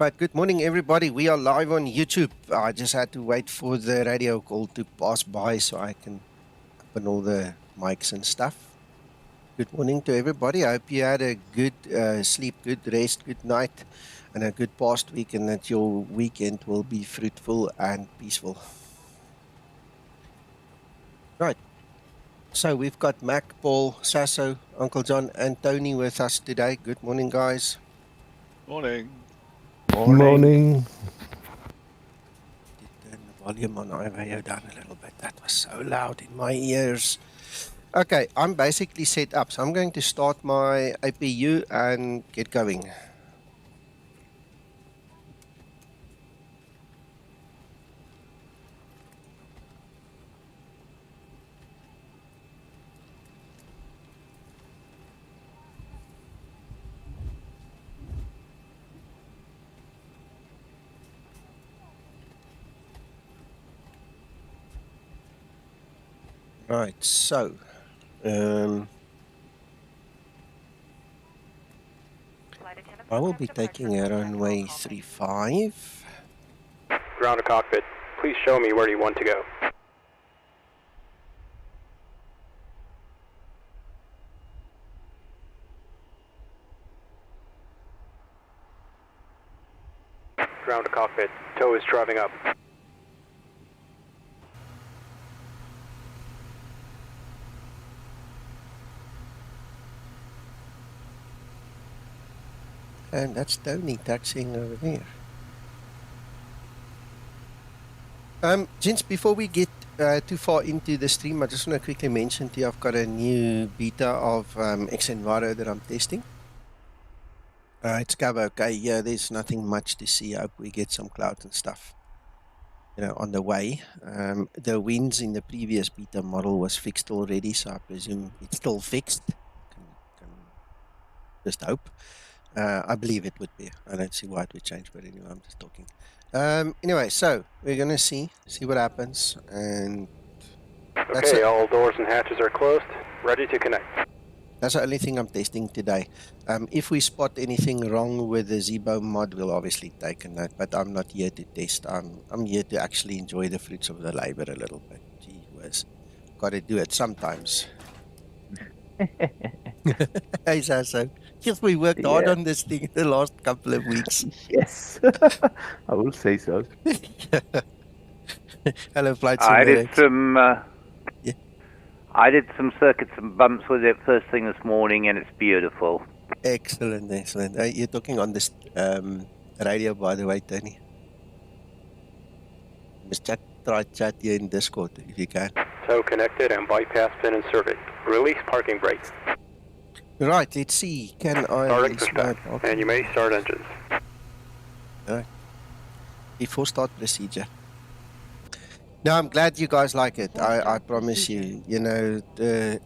Right, good morning, everybody. We are live on YouTube. I just had to wait for the radio call to pass by so I can open all the mics and stuff. Good morning to everybody. I hope you had a good sleep, good rest, good night, and a good past week, and that your weekend will be fruitful and peaceful. Right. So we've got Mac, Paul, Sasso, Uncle John, and Tony with us today. Good morning, guys. Morning. Morning. Turn the volume on iRadio down a little bit. That was so loud in my ears. Okay, I'm basically set up. So I'm going to start my APU and get going. Right, so I will be taking a runway 35. Ground to cockpit. Please show me where you want to go. Ground to cockpit. Tow is driving up. And that's Tony taxiing over there. Gents, before we get too far into the stream, I just want to quickly mention to you I've got a new beta of xEnviro that I'm testing. It's cover okay. Yeah, there's nothing much to see. I hope we get some cloud and stuff, on the way. The winds in the previous beta model was fixed already, so I presume it's still fixed. Can just hope. I believe it would be. I don't see why it would change, but anyway, I'm just talking. Anyway, so we're gonna see what happens, and okay, all doors and hatches are closed. Ready to connect. That's the only thing I'm testing today. If we spot anything wrong with the Zibo mod, we'll obviously take a note, but I'm not here to test. I'm here to actually enjoy the fruits of the labor a little bit. Gee whiz. Got to do it sometimes. Hey, Sasso. Yes, we worked hard on this thing the last couple of weeks. Yes, I will say so. Hello, Flight I did Simulator. some. I did some circuits and bumps with it first thing this morning, and it's beautiful. Excellent, excellent. You're talking on this radio, by the way, Tony. Just try chat here in Discord if you can. Tow connected and bypass pin inserted. Release parking brake. Right, let's see. Can I Start release my extract, and you may start engines. Alright. Before start procedure. No, I'm glad you guys like it. I promise you. The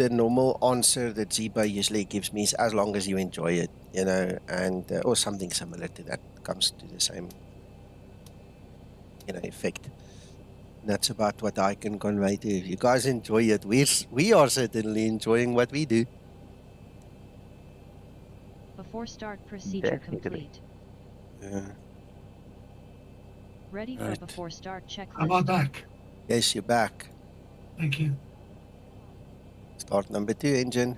normal answer that Zibo usually gives me is as long as you enjoy it, and or something similar to that comes to the same, effect. That's about what I can convey to you. If you guys enjoy it, we are certainly enjoying what we do. Before start procedure Definitely. complete. Yeah. Ready Right. for before start checklist. Am I back? Yes, you're back. Thank you. Start number 2 engine.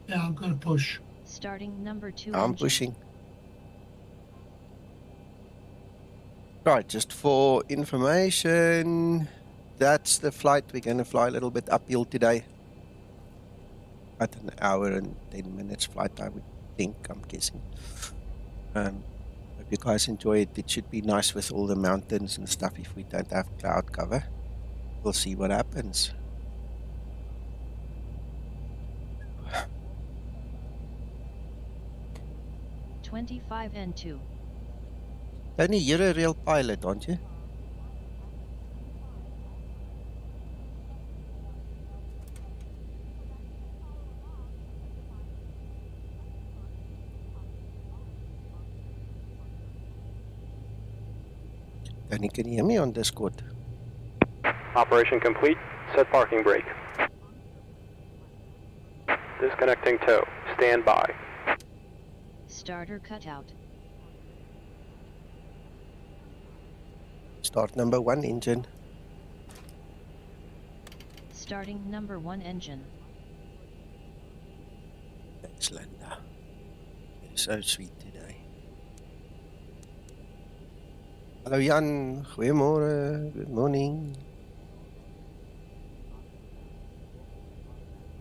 Yeah, I'm going to push. Starting number 2 I'm engine. pushing. Right, just for information, that's the flight. We're going to fly a little bit uphill today. About an hour and 10 minutes flight, I would think, I'm guessing. Hope you guys enjoy it. It should be nice with all the mountains and stuff if we don't have cloud cover. We'll see what happens. (25N2). Tony, you're a real pilot, aren't you? Tony, can you hear me on Discord? Operation complete. Set parking brake. Disconnecting tow. Stand by. Starter cutout. Start number 1 engine. Starting number 1 engine. Thanks, Linda. You're so sweet today. Hallo Jan, goeiemorgen, good morning.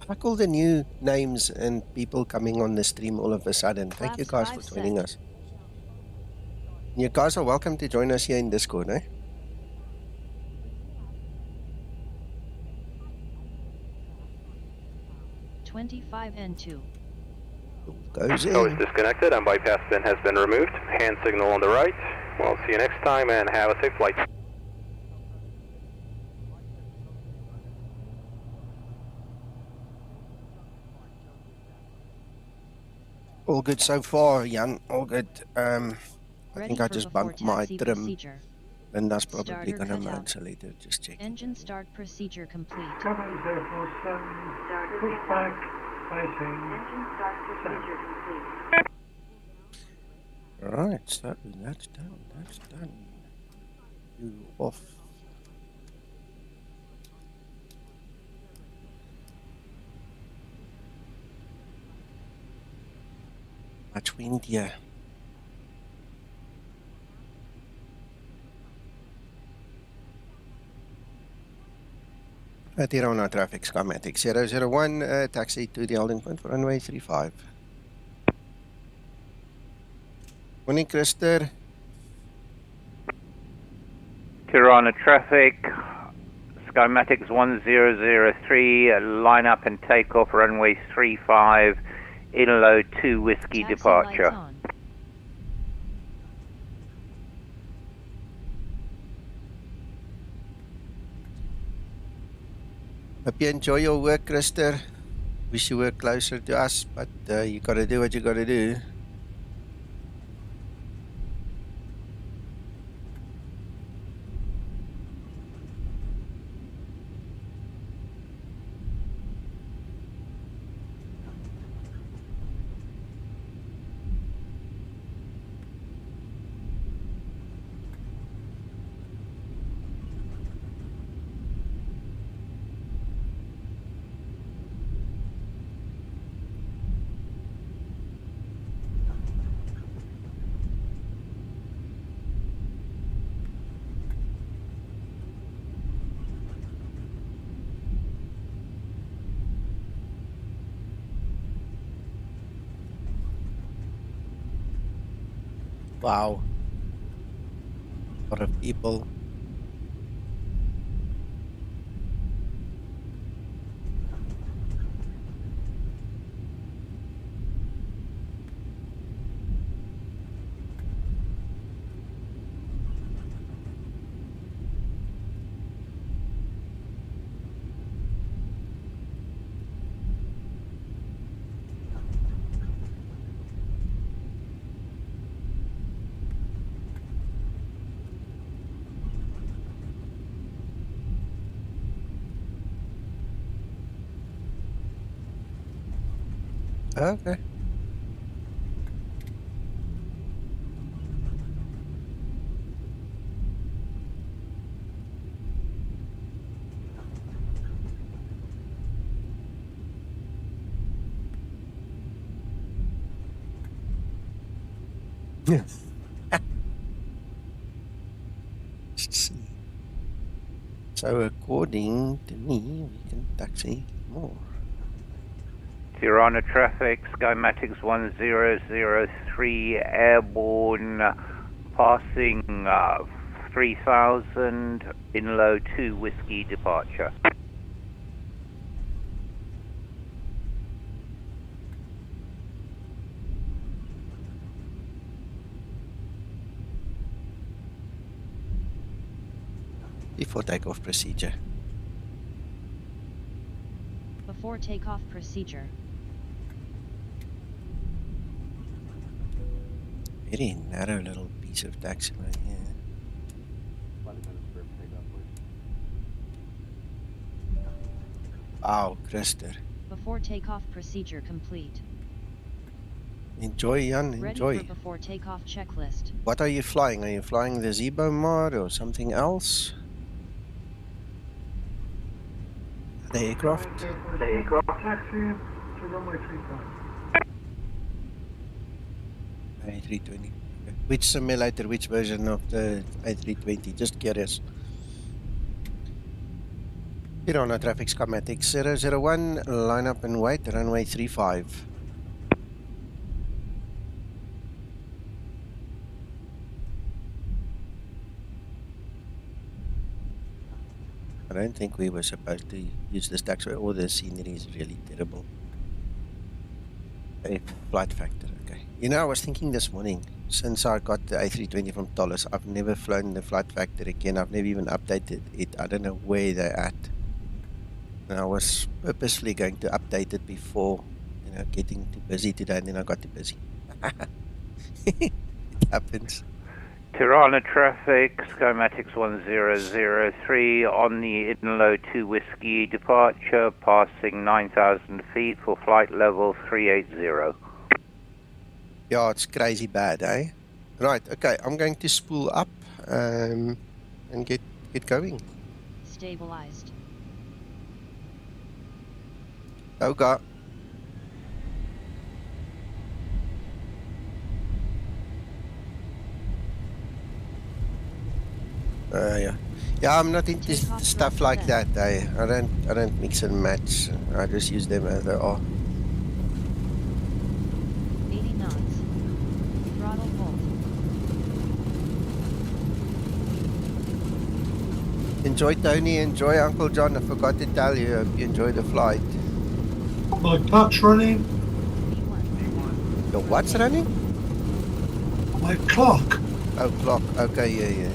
I like all the new names and people coming on the stream all of a sudden. Thank you guys for joining us. You guys are welcome to join us here in Discord, eh? (25N2). Goes Tower is in. disconnected and bypass bin has been removed. Hand signal on the right. We'll see you next time and have a safe flight. All good so far, Jan. All good. I think I just bumped my trim. Procedure. Linda's probably Starter gonna cutout. moan, so later just check. Engine start procedure complete. Command 047, push back, facing. Engine start procedure complete. Right, so that's done. That's done. You off. Much wind here. Tirana traffic, Skymatix 001, taxi to the holding point for runway 35. Morning, Krister. Tirana traffic, Skymatix 1003, line up and take off runway 35, INLOT 2 whiskey Taxi departure. lights on. Hope you enjoy your work, Krister. Wish you were closer to us, but you gotta do what you gotta do. Wow. A lot of people. Okay. Yeah. Let's see. So according to me, we can taxi more. Tirana traffic, Skymatix 1003, airborne, passing 3000, INLOT 2 whiskey departure. Before takeoff procedure. Before takeoff procedure. Very narrow little piece of taxiway here. Wow, Krister. Before takeoff procedure complete. Enjoy, Jan, Ready enjoy. for before takeoff checklist. What are you flying? Are you flying the Zibo mod or something else? The aircraft? Taxi to runway 35. A320. Okay. Which simulator, which version of the A320? Just curious. Tirana traffic Skymatix 001, line up and wait, runway 35. I don't think we were supposed to use this taxiway. All the scenery is really terrible. A flight factor, okay. You know, I was thinking this morning, since I got the A320 from Tollus, I've never flown the flight factor again. I've never even updated it. I don't know where they're at. And I was purposely going to update it before, you know, getting too busy today, and then I got too busy. It happens. Tirana traffic, Skymatix 1003 on the INLOT 2 Whiskey departure, passing 9,000 feet for flight level 380. Yeah, it's crazy bad, eh? Right, okay, I'm going to spool up and get going. Stabilized. Toga. Yeah, I'm not into stuff like that. I don't mix and match. I just use them as they are. 80 knots. Throttle hold. Enjoy, Tony. Enjoy, Uncle John. I forgot to tell you. Hope you enjoy the flight. My clock's running. V1. Your what's running? My clock. Oh, clock. Okay, yeah.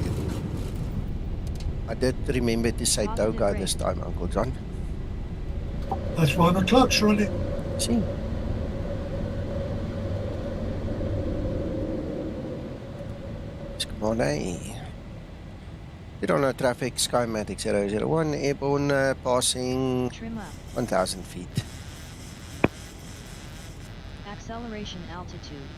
I did remember to say Positive Toga rate. this time, Uncle John. That's why my clock's running. See? Come on, eh? Tirana traffic, Skymatix 001, airborne, passing Trim up. 1,000 feet. Acceleration altitude.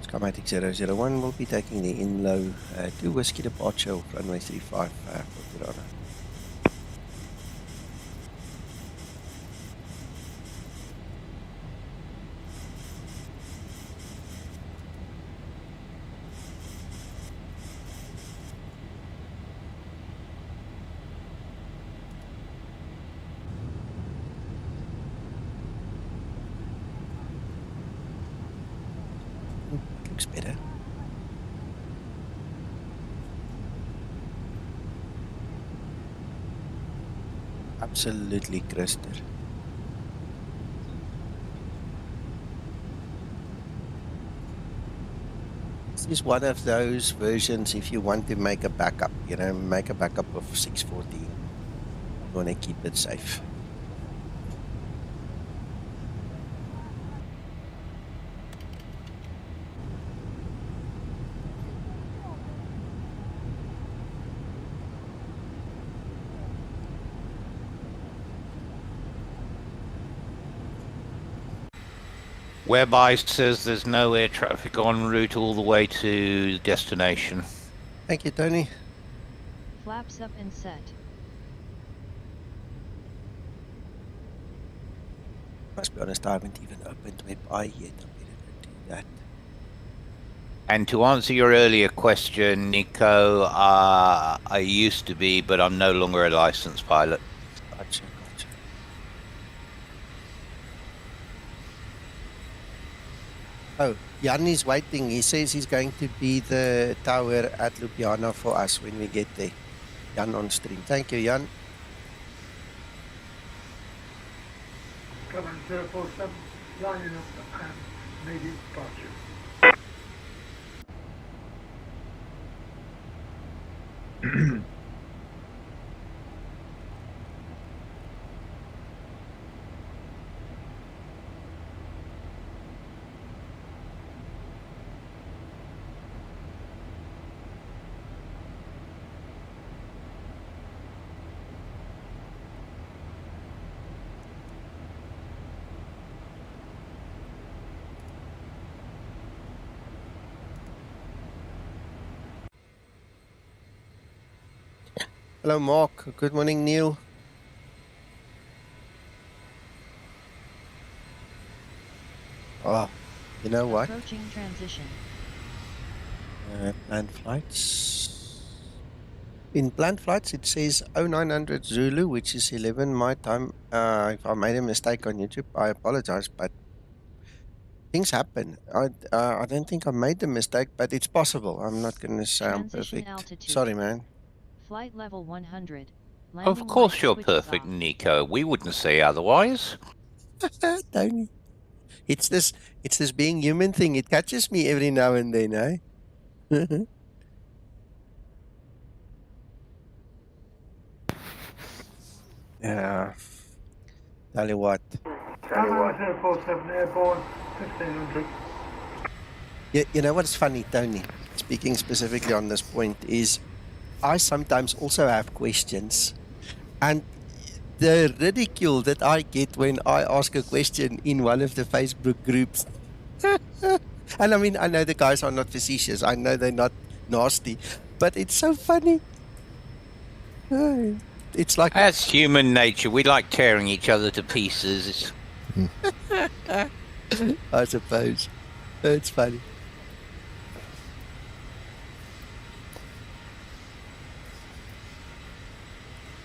Skymatix 001 will be taking the INLOT 2 Whiskey departure of runway 35 for Tirana. Looks better. Absolutely crisper. This is one of those versions if you want to make a backup, you know, make a backup of 614. You want to keep it safe. Whereby says there's no air traffic en route all the way to destination. Thank you, Tony. Flaps up and set. Must be honest, I haven't even opened WebI yet. I'm better to do that. And to answer your earlier question, Nico, I used to be, but I'm no longer a licensed pilot. Gotcha. Oh, Jan is waiting. He says he's going to be the tower at Ljubljana for us when we get there. Jan on stream. Thank you, Jan. Coming 047, lining up and maybe departure. Hello, Mark. Good morning, Neil. Oh, you know what? Approaching transition. Planned flights. In planned flights, it says 0900 Zulu, which is 11 my time. If I made a mistake on YouTube, I apologize, but things happen. I don't think I made the mistake, but it's possible. I'm not going to say I'm Transition perfect. altitude. Sorry, man. Flight level 100. Of Landing course lights you're switches perfect, off. Nico. We wouldn't say otherwise. Tony. It's this being human thing. It catches me every now and then, eh? Yeah. Tell you what. Hangar 047 airborne, 1500. You know what's funny, Tony? Speaking specifically on this point is I sometimes also have questions, and the ridicule that I get when I ask a question in one of the Facebook groups. And I mean, I know the guys are not facetious. I know they're not nasty, but it's so funny. It's like, That's human nature. We like tearing each other to pieces. I suppose. It's funny.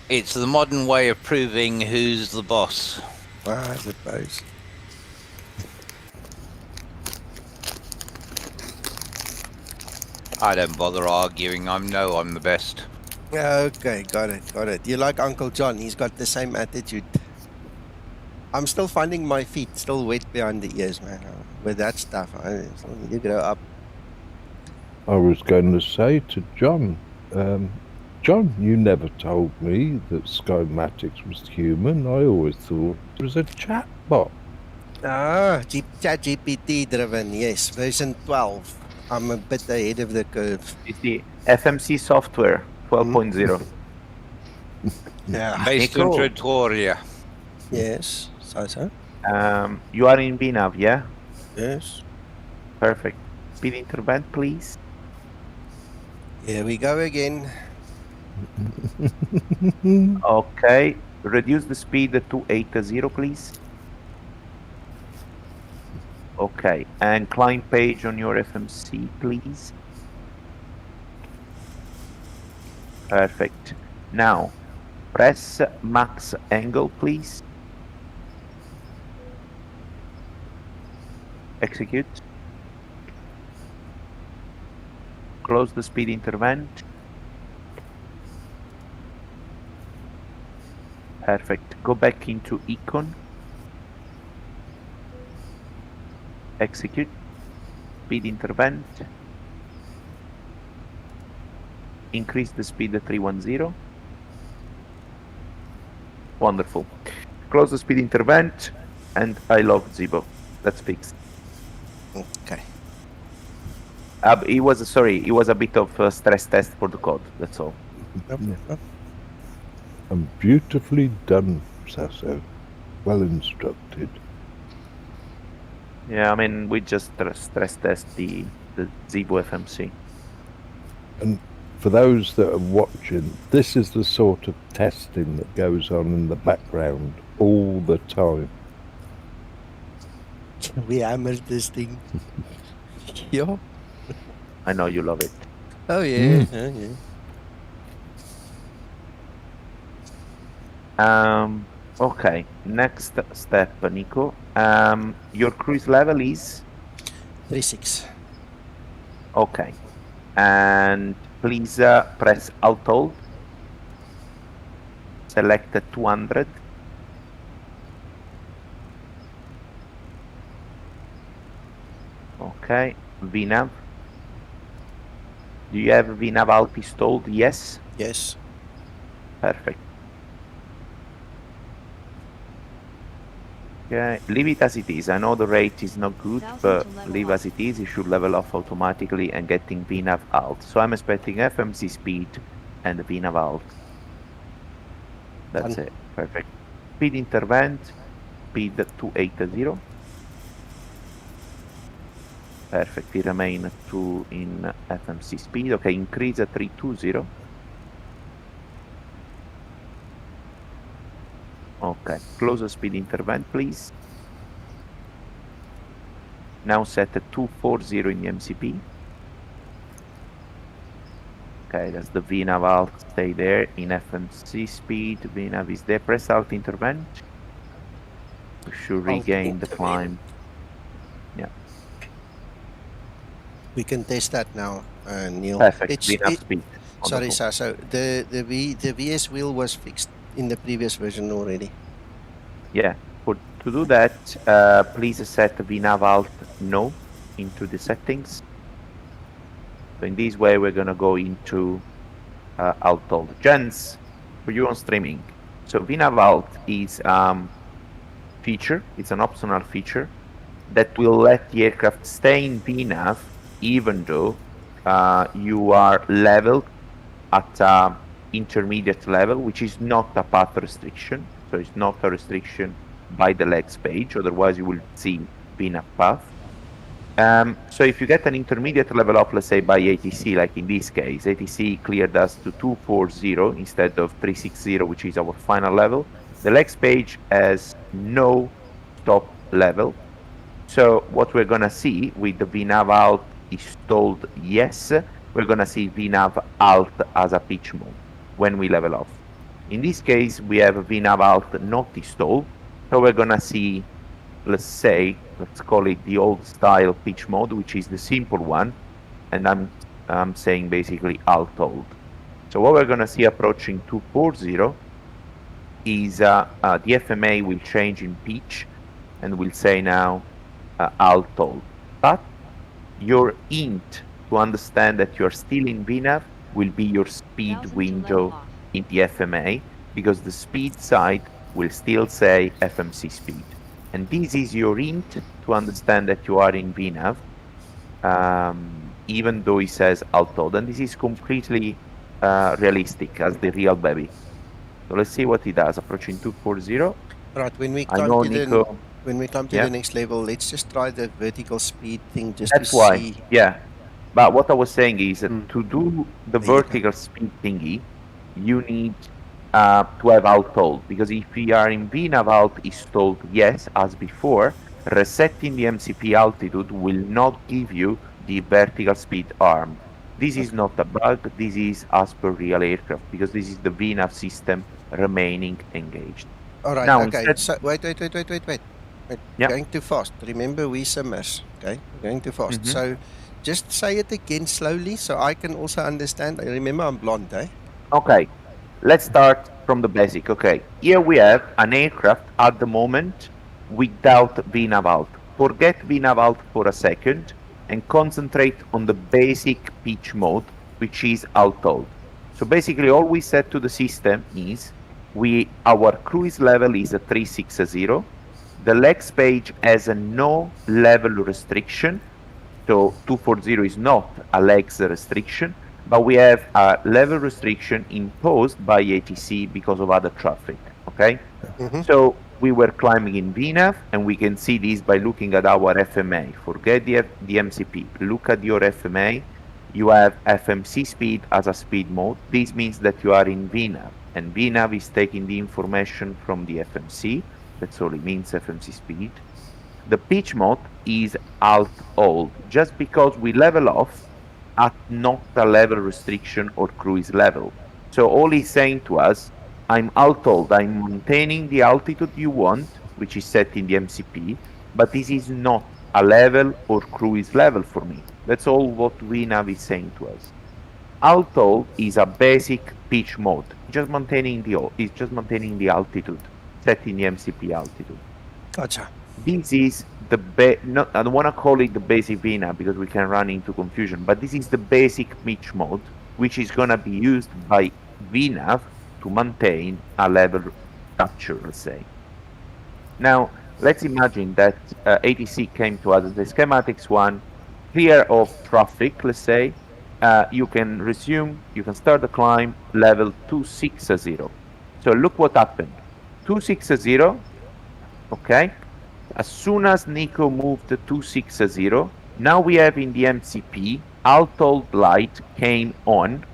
It's the modern way of proving who's the boss. I suppose. I don't bother arguing. I'm the best. Okay, got it. You like Uncle John? He's got the same attitude. I'm still finding my feet still wet behind the ears, man. With that stuff, I still need to grow up. I was going to say to John, John, you never told me that Skymatix was human. I always thought it was a chatbot. ChatGPT driven, yes, version 12. I'm a bit ahead of the curve. It's the FMC software 12.0. Yeah. Based on Pretoria. Yes. So. You are in VNAV, yeah? Yes. Perfect. Speed intervent, please. Here we go again. Okay. Reduce the speed to 80, please. Okay. And climb page on your FMC, please. Perfect. Now, press max angle, please. Execute. Close the speed intervent. Perfect. Go back into Econ. Execute. Speed intervent. Increase the speed to 310. Wonderful. Close the speed intervent, and I love Zibo. That's fixed. Okay. It was a bit of a stress test for the code. That's all. And beautifully done, Sasso. Well instructed. Yeah, I mean, we just stress test the Zibo FMC. And for those that are watching, this is the sort of testing that goes on in the background all the time. We hammered this thing. Yeah. I know you love it. Oh yeah. Okay. Next step, Nico. Your cruise level is 36. okay. And please press Alt-Hold. Select 200. Okay. VNAV. Do you have VNAV Alp installed? Yes. Yes. Perfect. Okay, leave it as it is. I know the rate is not good, 1000 but to level leave up. as it is. It should level off automatically and getting VNAV alt. So I'm expecting FMC speed and VNAV alt. That's Done. it. Perfect. Speed intervent. Speed 280. Perfect. We remain 2 in FMC speed. Okay, increase 320. Okay, close the speed interval, please. Now set at 240 in the MCP. Okay, that's the VNAV alt, stay there. In FMC speed, VNAV is there. Press Alt intervent. We should regain the climb. Yeah. We can test that now, Neil. Perfect, VNAV speed. Sorry, Wonderful. sir. So the VS wheel was fixed in the previous version already. Yeah, to do that, please set VNAV alt no into the settings. So in this way, we're gonna go into AutoOrtho. Gents, for you on streaming. So VNAV alt is feature. It's an optional feature that will let the aircraft stay in VNAV even though you are leveled at intermediate level, which is not a path restriction. So it's not a restriction by the legs page, otherwise you will see VNAV path. So if you get an intermediate level up, let's say by ATC, like in this case, ATC cleared us to 240 instead of 360, which is our final level. The legs page has no top level. So what we're gonna see with the VNAV alt installed, yes, we're gonna see VNAV alt as a pitch mode when we level off. In this case, we have a VNAV alt not installed, so we're gonna see, let's call it the old style pitch mode, which is the simple one, and I'm saying basically alt hold. So what we're gonna see approaching 240 is the FMA will change in pitch, and we'll say now alt hold. But your int to understand that you're still in VNAV will be your speed window in the FMA, because the speed side will still say FMC speed. And this is your int to understand that you are in VNAV, even though it says AutoOrtho. And this is completely realistic as the real baby. So let's see what it does, approaching 240. Right, when we come to the next level, let's just try the vertical speed thing just to see. Yeah. But what I was saying is to do the vertical speed thingy, you need to have AutoOrtho, because if we are in VNAV alt installed, yes, as before, resetting the MCP altitude will not give you the vertical speed arm. This is not a bug, this is as per real aircraft, because this is the VNAV system remaining engaged. Alright, now, okay, instead... so wait. Yeah. Going too fast. Remember, we submiss, okay? Going too fast. So just say it again slowly so I can also understand. Remember, I'm blonde, eh? Okay, let's start from the basic. Okay, here we have an aircraft at the moment without VNAV alt. Forget VNAV alt for a second and concentrate on the basic pitch mode, which is AutoOrtho. So basically all we set to the system is our cruise level is a 360. The legs page has a no level restriction. So 240 is not a legs restriction, but we have a level restriction imposed by ATC because of other traffic, okay? So we were climbing in VNAV, and we can see this by looking at our FMA. Forget the MCP, look at your FMA. You have FMC speed as a speed mode. This means that you are in VNAV, and VNAV is taking the information from the FMC. That's all it means, FMC speed. The pitch mode is alt hold, just because we level off at not a level restriction or cruise level. So all he's saying to us, I'm alt hold, I'm maintaining the altitude you want, which is set in the MCP, but this is not a level or cruise level for me. That's all what VNAV is saying to us. Alt hold is a basic pitch mode, just maintaining the altitude, set in the MCP altitude. Gotcha. This is the I don't want to call it the basic VNAV because we can run into confusion, but this is the basic pitch mode, which is going to be used by VNAV to maintain a level capture, let's say. Now, let's imagine that ATC came to us as the Skymatix one, clear of traffic, let's say. You can resume, you can start the climb, level 260. So look what happened. 260, okay? As soon as Nico moved to 260, now we have in the MCP, AutoOrtho light came on,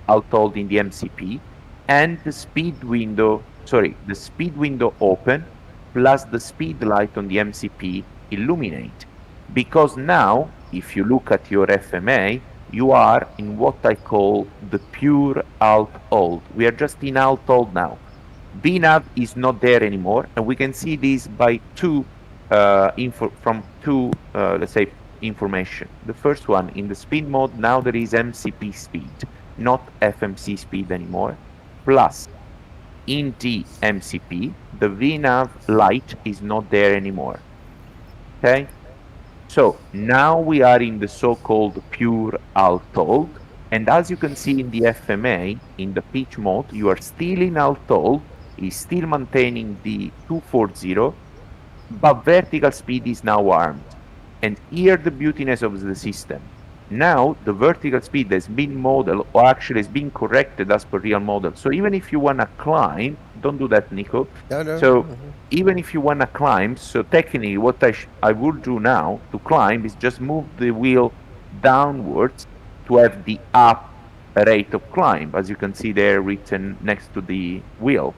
AutoOrtho in the MCP, and the speed window sorry, the speed window open plus the speed light on the MCP illuminate. Because now, if you look at your FMA, you are in what I call the pure alt hold. We are just in alt hold now. VNav is not there anymore, and we can see this by from two, let's say, information. The first one, in the speed mode, now there is MCP speed, not FMC speed anymore, plus in the MCP, the VNav light is not there anymore. Okay? So now we are in the so-called pure alt hold, and as you can see in the FMA, in the pitch mode, you are still in alt hold, is still maintaining the 240, but vertical speed is now armed. And here the beautiness of the system. Now the vertical speed has been modeled, or actually has been corrected as per real model. So even if you want to climb, don't do that, Nico. No. So even if you want to climb, so technically what I would do now to climb is just move the wheel downwards to have the up rate of climb, as you can see there written next to the wheel.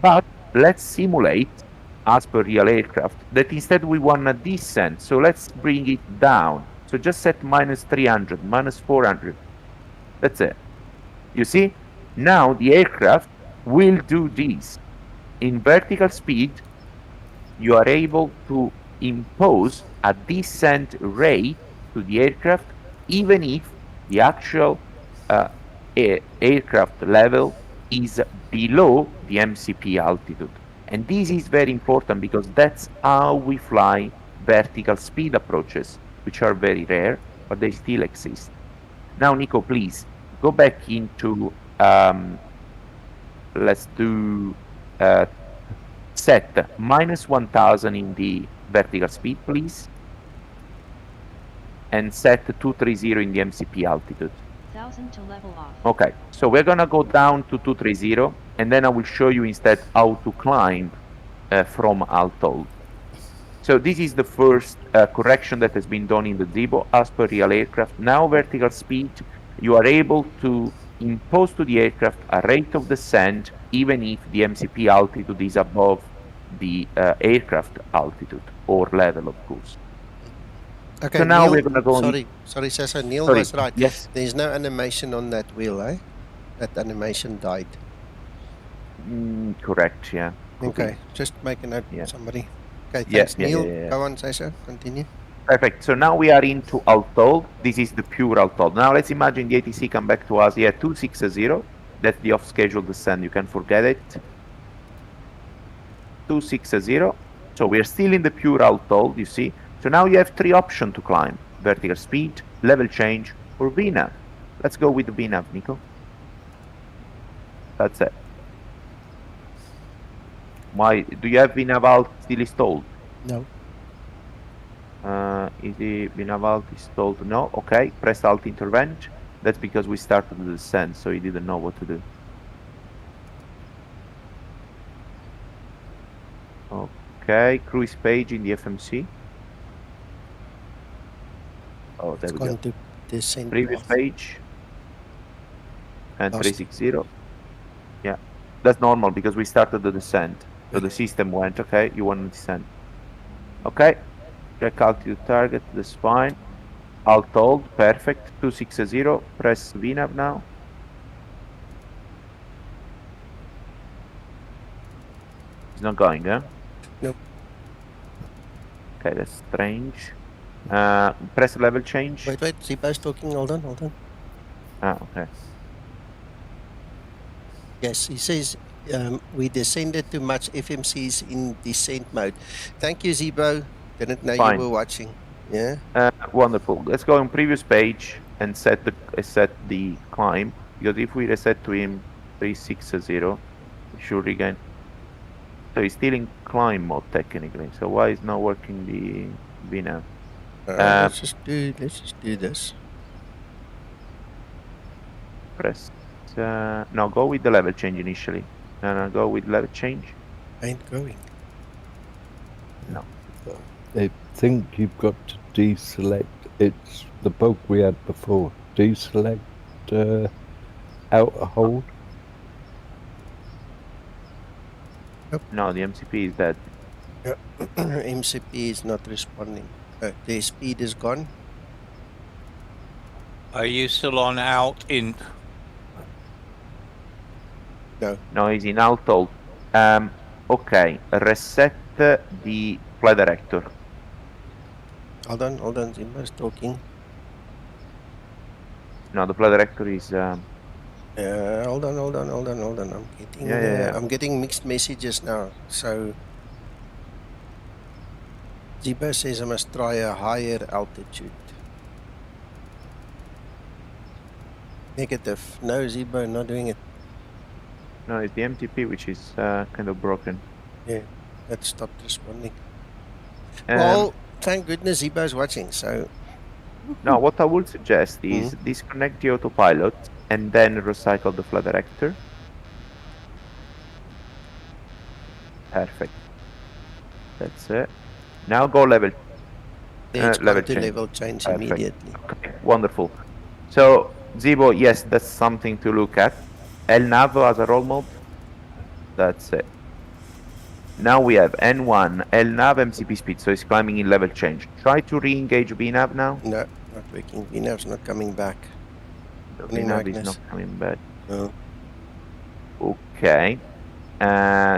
But let's simulate, as per real aircraft, that instead we want to descend. So let's bring it down. So just set minus 300, minus 400. That's it. You see? Now the aircraft will do this. In vertical speed, you are able to impose a descent rate to the aircraft, even if the actual aircraft level is below the MCP altitude. And this is very important because that's how we fly vertical speed approaches, which are very rare, but they still exist. Now, Nico, please go back into, let's do set minus 1000 in the vertical speed, please. And set 230 in the MCP altitude. 1000 to level off. Okay, so we're gonna go down to 230, and then I will show you instead how to climb from alt hold. So this is the first correction that has been done in the Zibo as per real aircraft. Now vertical speed, you are able to impose to the aircraft a rate of descent even if the MCP altitude is above the aircraft altitude or level, of course. Okay, so now Neil, we're gonna go. Sorry, Cesar. Neil Sorry. was right. Yes. There's no animation on that wheel, eh? That animation died. Correct. Yeah. Okay, just make a note, Yeah. somebody. Okay, Yeah, thanks, yeah, Neil. yeah, yeah. Go on, Cesar. Continue. Perfect. So now we are into alt hold. This is the pure alt hold. Now let's imagine the ATC come back to us. Yeah, 260. That's the off-schedule descent. You can forget it. 260. So we're still in the pure alt hold, you see. So now you have three options to climb: vertical speed, level change, or VNav. Let's go with the VNav, Nico. That's it. Why do you have VNav alt still installed? No. Is the VNav alt installed? No. Okay. Press alt intervent. That's because we started the descent, so he didn't know what to do. Okay. Cruise page in the FMC. Oh, there It's we go. going to descend Previous off. page. And Lost. 360. Yeah. That's normal because we started the descent. So the system went, okay, you want to descend. Okay. Check altitude target, that's fine. Alt hold, perfect. 260. Press VNav now. It's not going, huh? Nope. Okay, that's strange. Press level change. Wait, Zibo's talking. Hold on. Ah, okay. Yes, he says we descended too much FMCs in descent mode. Thank you, Zibo. Didn't know Fine. you were watching. Yeah. Wonderful. Let's go on previous page and set the climb, because if we reset to him 360, we should regain. So he's still in climb mode technically. So why is not working the VNav? Let's just do this. Press. No, go with the level change initially. No, go with level change. Ain't going. No. I think you've got to deselect. It's the bug we had before. Deselect outer hold. Yep. No, the MCP is dead. Yeah. MCP is not responding. The speed is gone. Are you still on out int? No. No, he's in AutoOrtho. Okay, reset the flight director. Hold on. Zimmer's talking. No, the flight director is. Hold on. I'm getting mixed messages now. So Zibo says I must try a higher altitude. Negative. No, Zibo, not doing it. No, it's the MTP which is kind of broken. Yeah, that stopped responding. Well, thank goodness Zibo's watching. So now, what I would suggest is disconnect the autopilot and then recycle the flight director. Perfect. That's it. Now go level. level change Perfect. immediately. Okay, wonderful. So Zibo, yes, that's something to look at. El Nav as a role mode. That's it. Now we have N1, El Nav, MCP speed, so it's climbing in level change. Try to re-engage VNav now. No, not working. VNav's not coming back. VNav is not coming back. No. Okay.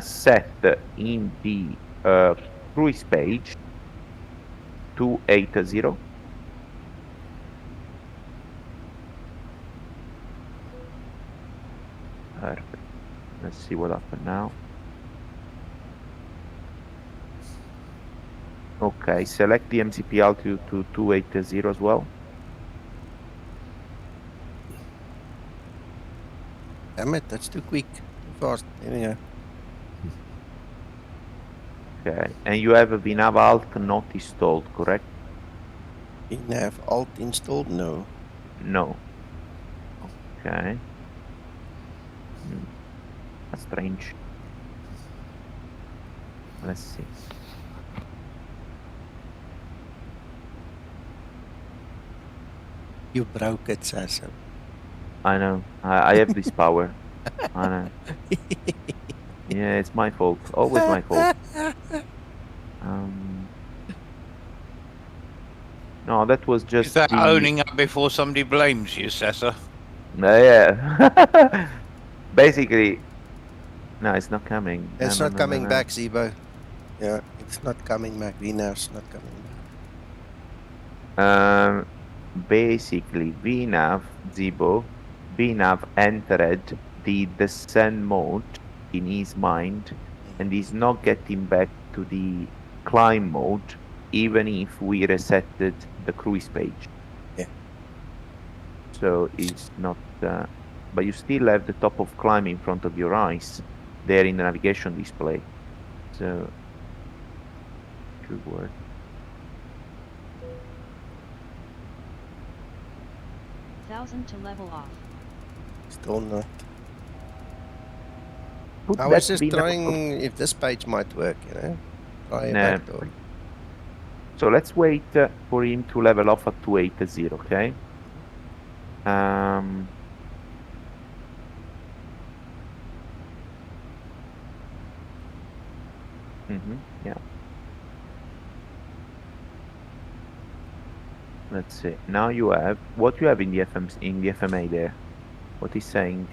Set in the cruise page 280. Perfect. Let's see what happened now. Okay, select the MCP altitude to 280 as well. Damn it, that's too quick. Too fast. There we go. Okay, and you have a VNav alt not installed, correct? VNav alt installed? No. No. Okay. That's strange. Let's see. You broke it, Sasso. I know. I have this power. I know. Yeah, it's my fault. Always my fault. No, that was just. Is that owning up before somebody blames you, Sessa? Yeah. Basically, no, it's not coming. It's No, not coming back, Zibo. Yeah, it's not coming back. VNav's not coming back. Basically, VNav, Zibo, VNav entered the descent mode in his mind and is not getting back to the climb mode even if we resetted the cruise page. Yeah. So it's not, but you still have the top of climb in front of your eyes there in the navigation display. So, should work. To level off. Still not. Put I that was just VNav trying if this page might work, you know. Try a Nah. backdoor. So let's wait for him to level off at 280, okay? Yeah. Let's see. Now you have what you have in the FMA there. What is saying?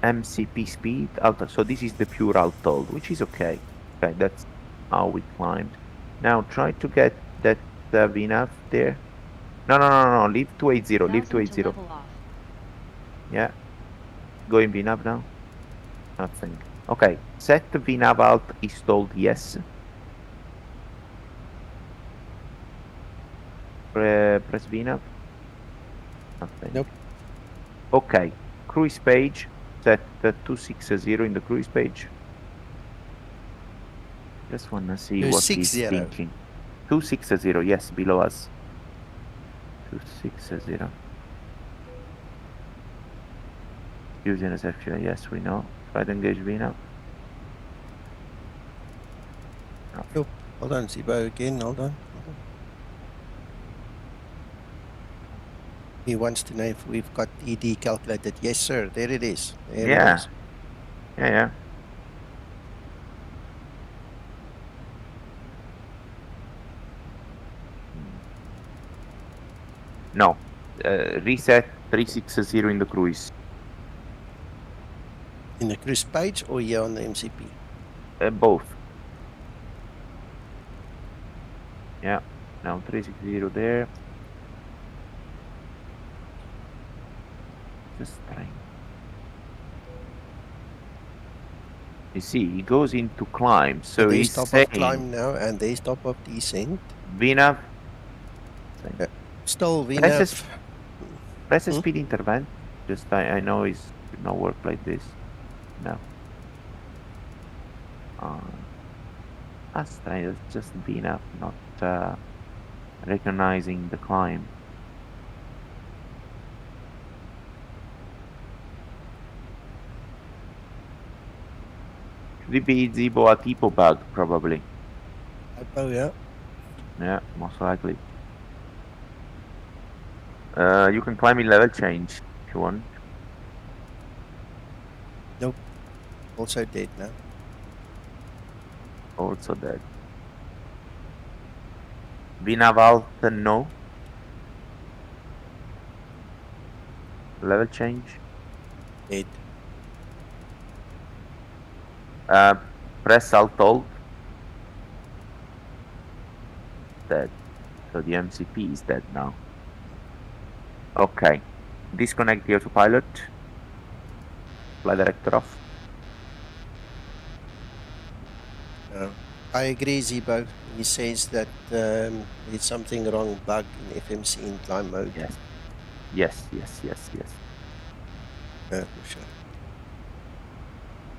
MCP speed alto. So this is the pure alto, which is okay. Okay, that's how we climbed. Now try to get that VNav there. No. Leave 280. Leave 280. Yeah. Go in VNav now. Nothing. Okay. Set the VNav alt installed. Yes. Press VNav. Nothing. Nope. Okay. Cruise page. Set 260 in the cruise page. Just wanna see what he's thinking. 260, yes, below us. 260. Using as actually, yes, we know. Try to engage V now. Oh, hold on, Zibo again, hold on. He wants to know if we've got ED calculated. Yes, sir, there it is. There it is. Yeah. No. Reset 360 in the cruise. In the cruise page or here on the MCP? Both. Yeah. Now 360 there. Just trying. You see, he goes into climb, so there's he's top saying of climb now, and there's top of descent. VNAV. Still Press VNAV. the speed intervent. Just I know it's not work like this. No. That's strange. It's just VNAV, not recognizing the climb. Could it be Zibo a typo bug? Probably. Oh yeah. Yeah, most likely. You can climb in level change if you want. Nope. Also dead now. Also dead. VNAV no. Level change. Dead. Press Alt Alt. Dead. So the MCP is dead now. Okay. Disconnect the autopilot. Fly director off. I agree, Zibo. He says that there's something wrong, bug in FMC in climb mode. Yes. Yes, yes, yes, yes. For sure.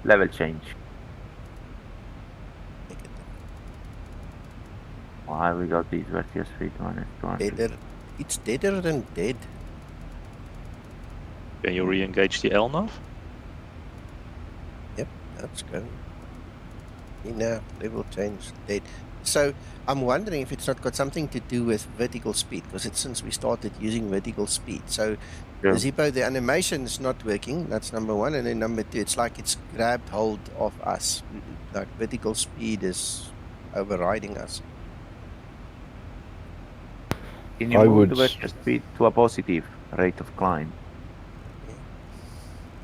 Level change. Why we got these vertical speed minus 200? Deader. It's deader than dead. Can you re-engage the LNAV? Yep, that's going. Now level change dead. So I'm wondering if it's not got something to do with vertical speed, because it's since we started using vertical speed. So Zibo, the animation is not working. That's number one, and then number two, it's like it's grabbed hold of us. Like vertical speed is overriding us. Can you move the vertical speed to a positive rate of climb?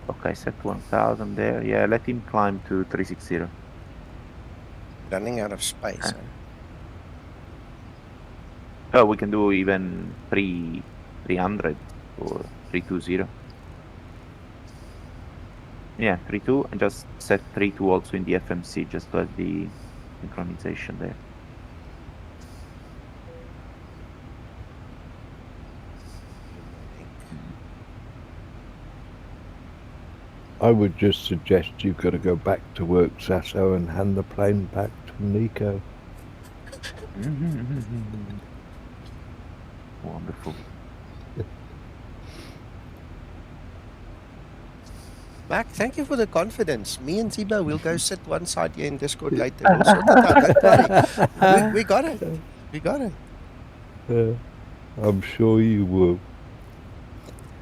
Okay, set 1000 there. Yeah, let him climb to 360. Running out of space. Oh, we can do even 300 or 320. Yeah, 32, and just set 32 also in the FMC, just to have the synchronization there. I would just suggest you've got to go back to work, Sasso, and hand the plane back to Nico. Wonderful. Mac, thank you for the confidence. Me and Zibo will go sit one side here in Discord later. We'll sort it out. Don't worry. We got it. We got it. I'm sure you will.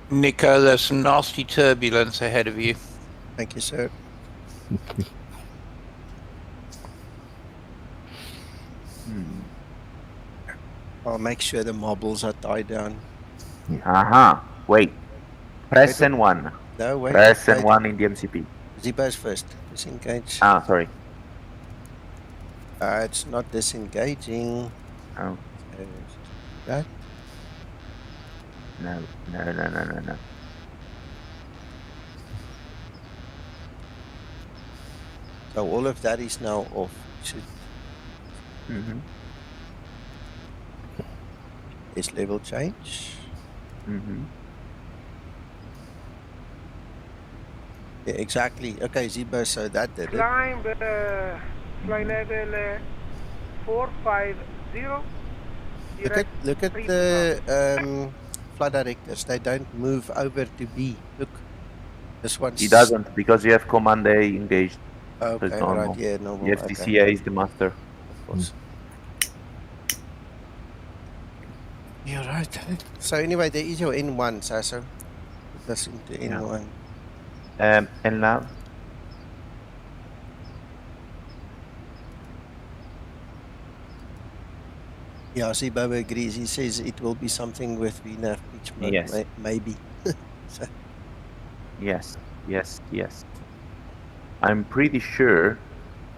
Nico, there's some nasty turbulence ahead of you. Thank you, sir. I'll make sure the marbles are tied down. Wait. Press N1. No, wait. Press N1 in the MCP. Zibo's first. Disengage. Sorry. It's not disengaging. Oh. That? No. So all of that is now off. Is level change? Yeah, exactly. Okay, Zibo, so that did it. Climb fly level 450. Look at the flight directors. They don't move over to B. Look, this one's. He doesn't, because you have command A engaged. Okay, right. Yeah, normal. The FTCA is the master. Of course. You're right. So anyway, there is your N1, Sasso. Put this into N1. And now? Yeah, Zibo agrees. He says it will be something with VNAV pitch mode. Yes. Maybe. So, Yes, yes, yes. I'm pretty sure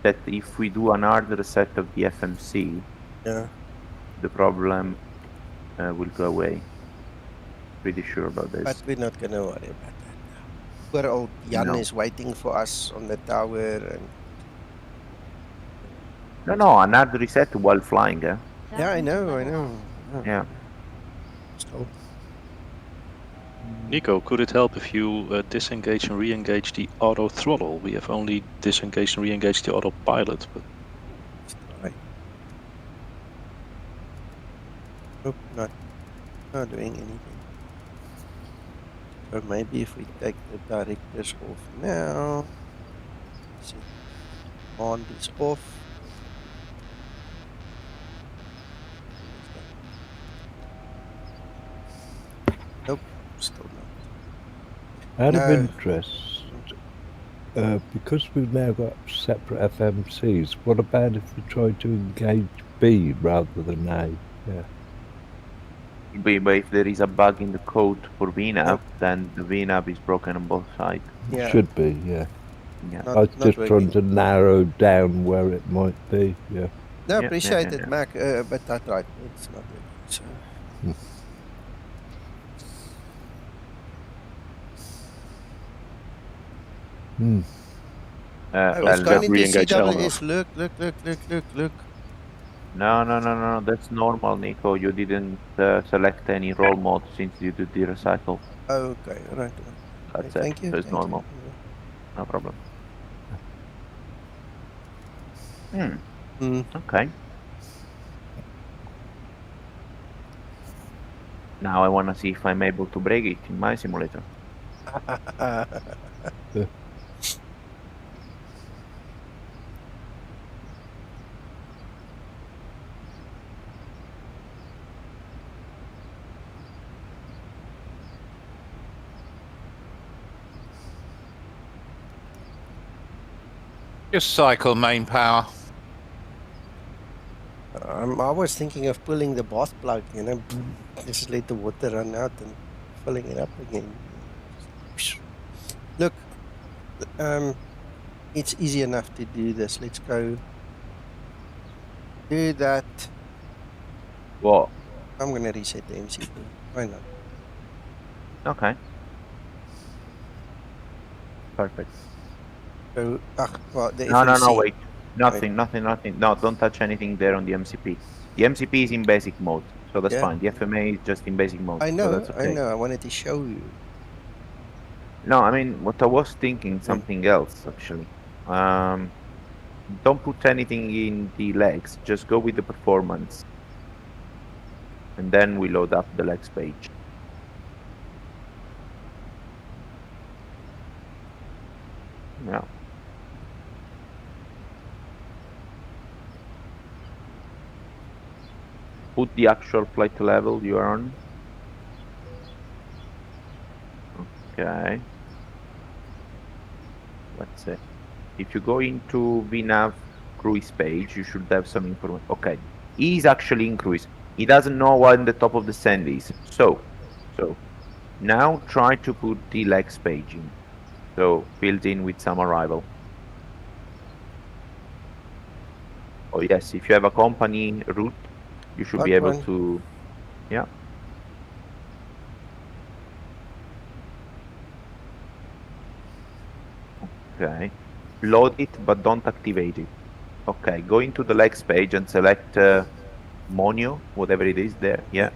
that if we do an hard reset of the FMC, yeah. the problem will go away. Pretty sure about But this. we're not going to worry about that now. Poor old Jan No. is waiting for us on the tower. And No, an hard reset while flying, eh? yeah, I 1000 to know. level off. Yeah. Still. Nico, could it help if you disengage and re-engage the auto throttle? We have only disengaged and re-engaged the autopilot, but Right. Nope, not doing anything. So maybe if we take the directors off now. See, MONID is off. Nope, still not. Out of No. interest, because we've now got separate FMCs, what about if we try to engage B rather than A? Yeah. But if there is a bug in the code for VNAV, Nope. then the VNAV is broken on both sides. Yeah. Should be, yeah. Yeah. Not, I was not just working. trying to narrow down where it might be, yeah. No, Yeah, appreciate yeah, it, yeah. Mac. But that's right. It's not working. So. Hmm. I was going into re-engage CWS. Look. No, that's normal, Nico. You didn't select any roll mode since you did the recycle. Okay, right. That's Okay, it. thank you. So it's thank normal. you. No problem. Hmm. Okay. Now I want to see if I'm able to break it in my simulator. Just cycle main power. I was thinking of pulling the bath plug, just let the water run out and filling it up again. Look, it's easy enough to do this. Let's go do that. What? I'm going to reset the MCP. Why not? Okay. Perfect. So, well, the No, FMC. wait. Nothing. No, don't touch anything there on the MCP. The MCP is in basic mode, so that's Yeah. fine. The FMA is just in basic mode, I so know, that's okay. I wanted to show you. No, I mean, what I was thinking, something else, actually. Don't put anything in the legs, just go with the performance. And then we load up the legs page. Yeah. Put the actual flight level you're on. Okay. Let's see. If you go into VNAV cruise page, you should have some information. Okay. He's actually in cruise. He doesn't know what the top of the sand is. So now try to put the legs page in. So built in with some arrival. Oh yes, if you have a company route, you should be able to, yeah. Okay, load it, but don't activate it. Okay, go into the legs page and select Monio, whatever it is there, yeah.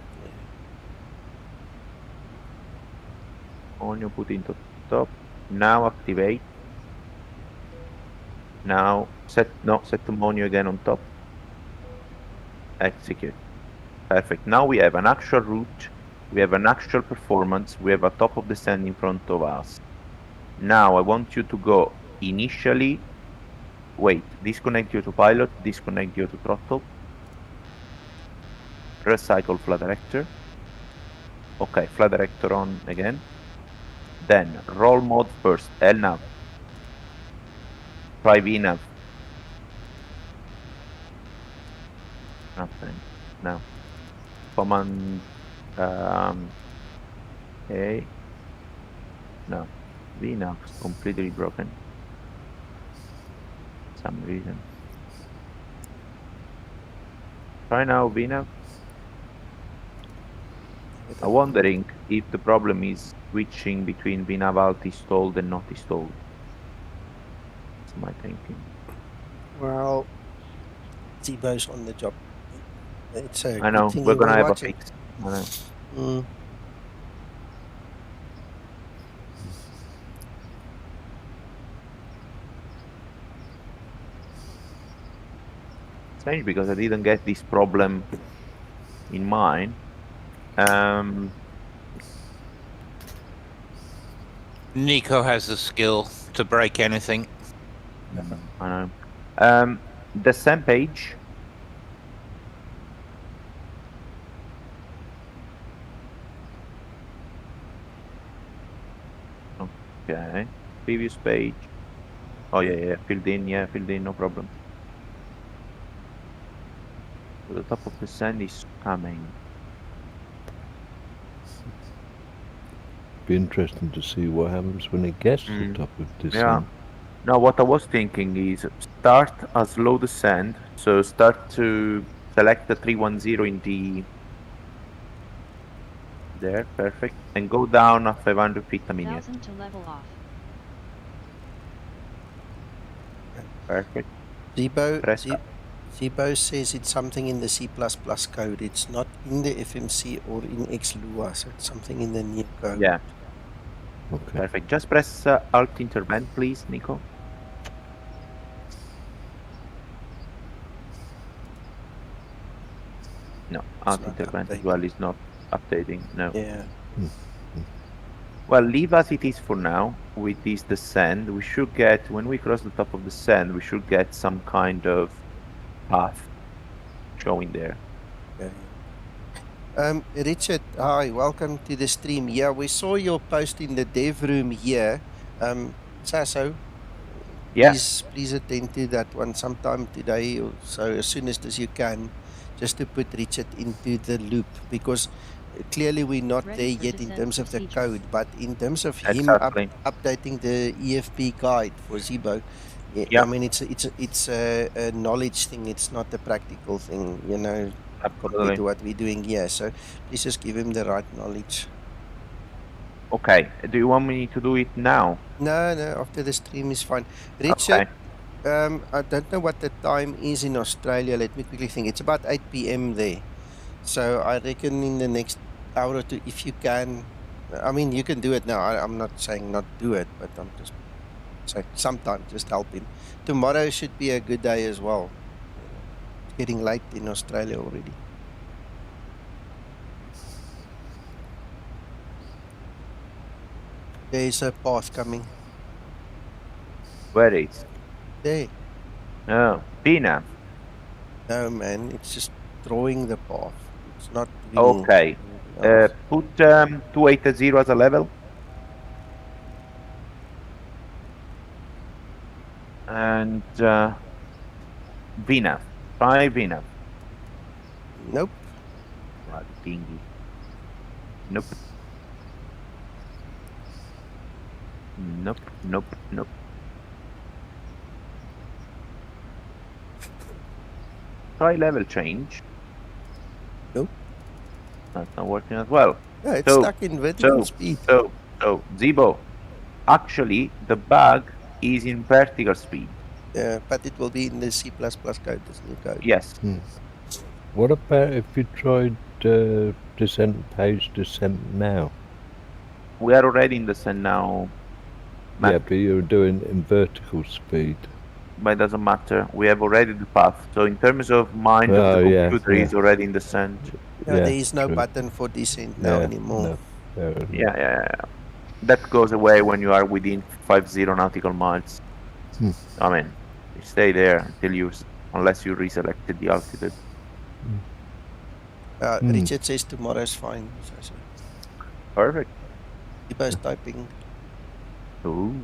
Monio, put into top. Now activate. Now set the Monio again on top. Execute. Perfect. Now we have an actual route, we have an actual performance, we have a top of the stand in front of us. Now I want you to go initially, wait, disconnect the autopilot, disconnect the autothrottle, recycle flight director. Okay, flight director on again. Then roll mode first, LNAV. Try VNAV. Nothing. No. Command A. No. VNAV is completely broken. For some reason. Try now, VNAV. I'm wondering if the problem is switching between VNAV alt installed and not installed. That's my thinking. Well, Zibo's on the job. It's a I know, good thing we're you gonna were have watching. a fix. I know. Mm. Strange because I didn't get this problem in mind. Nico has the skill to break anything. I know. The same page. Okay. Previous page. Oh yeah, filled in, no problem. So the top of the sand is coming. Be interesting to see what happens when it gets to the top of this. Yeah. Now what I was thinking is start as low descent. So start to select the 310 in the there, perfect, and go down at 500 feet a minute. 1000 to level off. Perfect. Zibo says it's something in the C++ code. It's not in the FMC or in XLUA, so it's something in the new code. Yeah. Okay. Perfect. Just press Alt Intervent, please, Nico. No, Alt Intervent as well is not updating. No. Yeah. Well, leave as it is for now with this descent. We should get, when we cross the top of the sand, we should get some kind of path showing there. Okay. Richard, hi, welcome to the stream. Yeah, we saw your post in the dev room here. Sasso, yeah, please attend to that one sometime today, or so as soon as you can, just to put Richard into the loop, because clearly we're not there yet in terms of the code, but in terms of him updating the EFP guide for Zibo, yeah. I mean it's a knowledge thing. It's not a practical thing, you know, compared to what we're doing here. So please just give him the right knowledge. Okay. Do you want me to do it now? No. After the stream is fine. Richard, I don't know what the time is in Australia. Let me quickly think. It's about 8 p.m. there. So I reckon in the next hour or two, if you can, I mean, you can do it now. I'm not saying not do it, but I'm just saying sometime just help him. Tomorrow should be a good day as well. It's getting late in Australia already. There's a path coming. Where is? There. No, Pina. No, man, it's just drawing the path. It's not. Okay. Put 280 as a level. And VNAV. Try VNAV. Nope. What thingy? Nope. Nope. Try level change. Nope. That's not working as well. Yeah, it's stuck in vertical speed. So Zibo, actually the bug is in vertical speed. Yeah, but it will be in the C++ code, this new code. Yes. What about if you tried descent page descent now? We are already in descent now. Yeah, but you're doing in vertical speed. But it doesn't matter. We have already the path. So in terms of mind of the computer, is already in descent. Yeah, there is no button for descent now anymore. No. Yeah. That goes away when you are within 50 nautical miles. I mean, you stay there until unless you reselected the altitude. Richard says tomorrow's fine. So. Perfect. Zibo's typing. Ooh.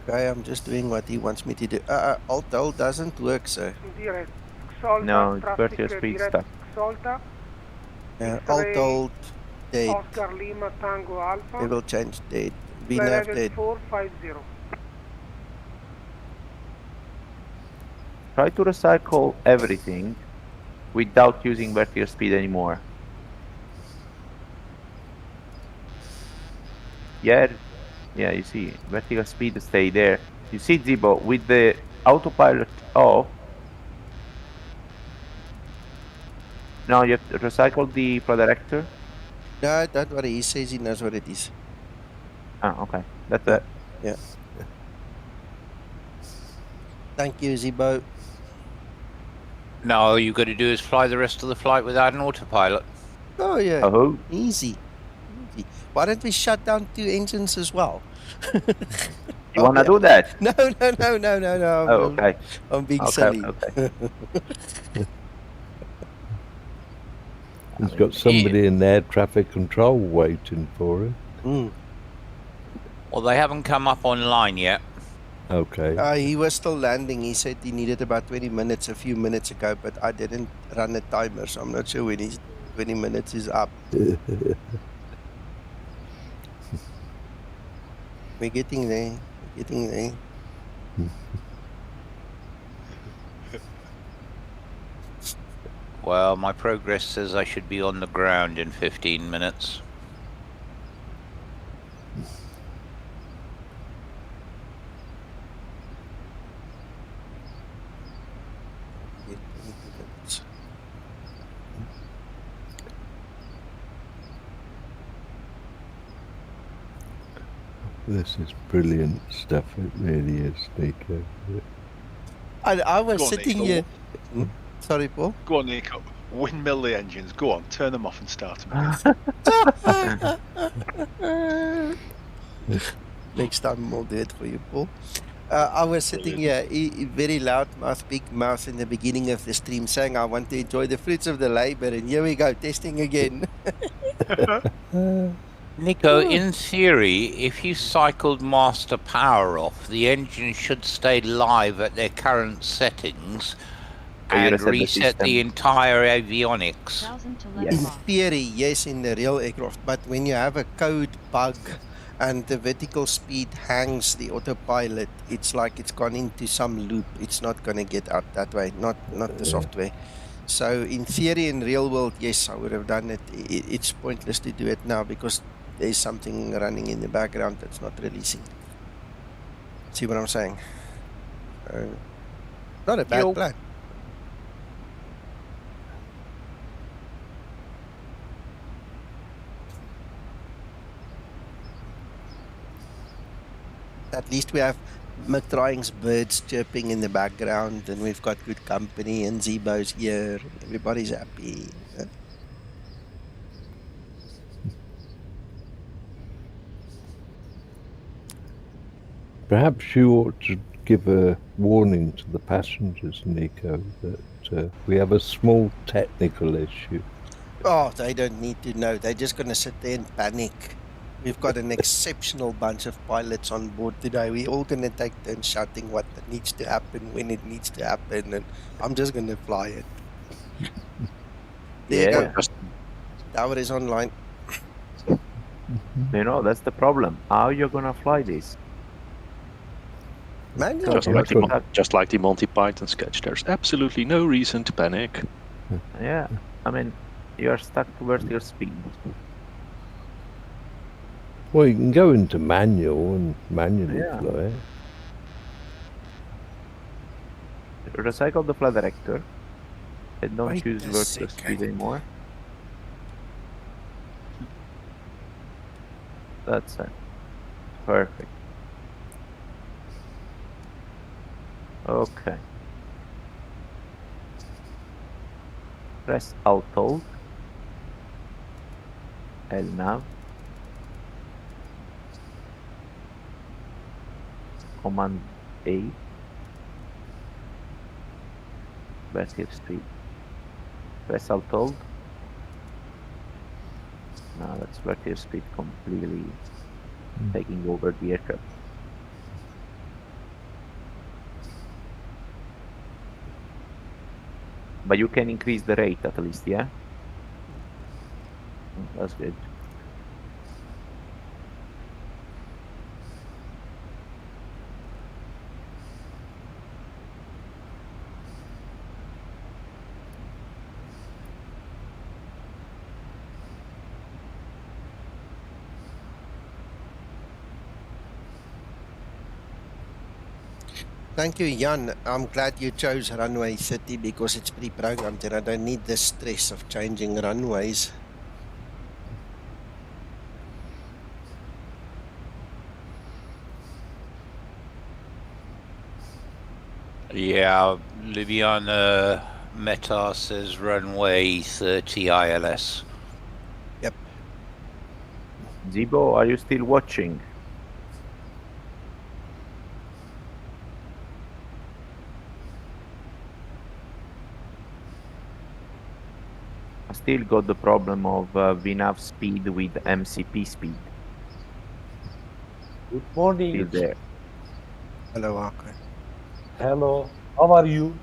Okay, I'm just doing what he wants me to do. Alt doesn't work, sir. Direct. Xolta, No, it's traffic vertical speed direct stuff. Xolta. Alt X-ray dead. Oscar Lima Tango Alpha. We will change dead. We Flight nav level dead. 450. Try to recycle everything without using vertical speed anymore. Yeah, you see, vertical speed stay there. You see, Zibo, with the autopilot off, now you have to recycle the flow director. No, don't worry. He says he knows what it is. Ah, okay. That's it. Yeah. Thank you, Zibo. Now all you've got to do is fly the rest of the flight without an autopilot. Oh, yeah. Oh. Easy. Why don't we shut down 2 engines as well? You want to do that? No. Oh, okay. I'm being Okay, silly. okay. He's got somebody in air traffic control waiting for him. Mm. Well, they haven't come up online yet. Okay. He was still landing. He said he needed about 20 minutes a few minutes ago, but I didn't run a timer, so I'm not sure when his 20 minutes is up. We're getting there. We're getting there. Well, my progress says I should be on the ground in 15 minutes. This is brilliant stuff. It really is, Nico. I was Go on, sitting Nico. here. Sorry, Paul. Go on, Nico. Windmill the engines. Go on, turn them off and start them again. Next time I'll do it for you, Paul. I was sitting here, very loud mouth, big mouth in the beginning of the stream, saying I want to enjoy the fruits of the labor, and here we go, testing again. Nico, in theory, if you cycled master power off, the engine should stay live at their current settings and reset the entire avionics. In theory, yes, in the real aircraft, but when you have a code bug and the vertical speed hangs the autopilot, it's like it's gone into some loop. It's not going to get out that way, not the software. So in theory, in real world, yes, I would have done it. It's pointless to do it now because there's something running in the background that's not releasing. See what I'm saying? Not a bad plan. At least we have McTrying's birds chirping in the background, and we've got good company, and Zibo's here, and everybody's happy. Perhaps you ought to give a warning to the passengers, Nico, that we have a small technical issue. Oh, they don't need to know. They're just going to sit there and panic. We've got an exceptional bunch of pilots on board today. We're all going to take turns shouting what needs to happen, when it needs to happen, and I'm just going to fly it. There you go. Tower is online. You know, that's the problem. How are you going to fly this? Manual. Just like the Monty Python sketch, there's absolutely no reason to panic. Yeah, I mean, you're stuck to vertical speed. Well, you can go into manual and manually fly. Recycle the flight director. And don't choose vertical speed anymore. That's it. Perfect. Okay. Press Alt-Alt. L-Nav. Command A. Vertical speed. Press Alt-Alt. Now that's vertical speed completely taking over the aircraft. But you can increase the rate at least, yeah? That's good. Thank you, Jan. I'm glad you chose runway 30 because it's pre-programmed and I don't need the stress of changing runways. Yeah, Ljubljana Meta says runway 30 ILS. Yep. Zibo, are you still watching? I still got the problem of VNAV speed with MCP speed. Good morning. Still there. Hello, Arco. Hello. How are you?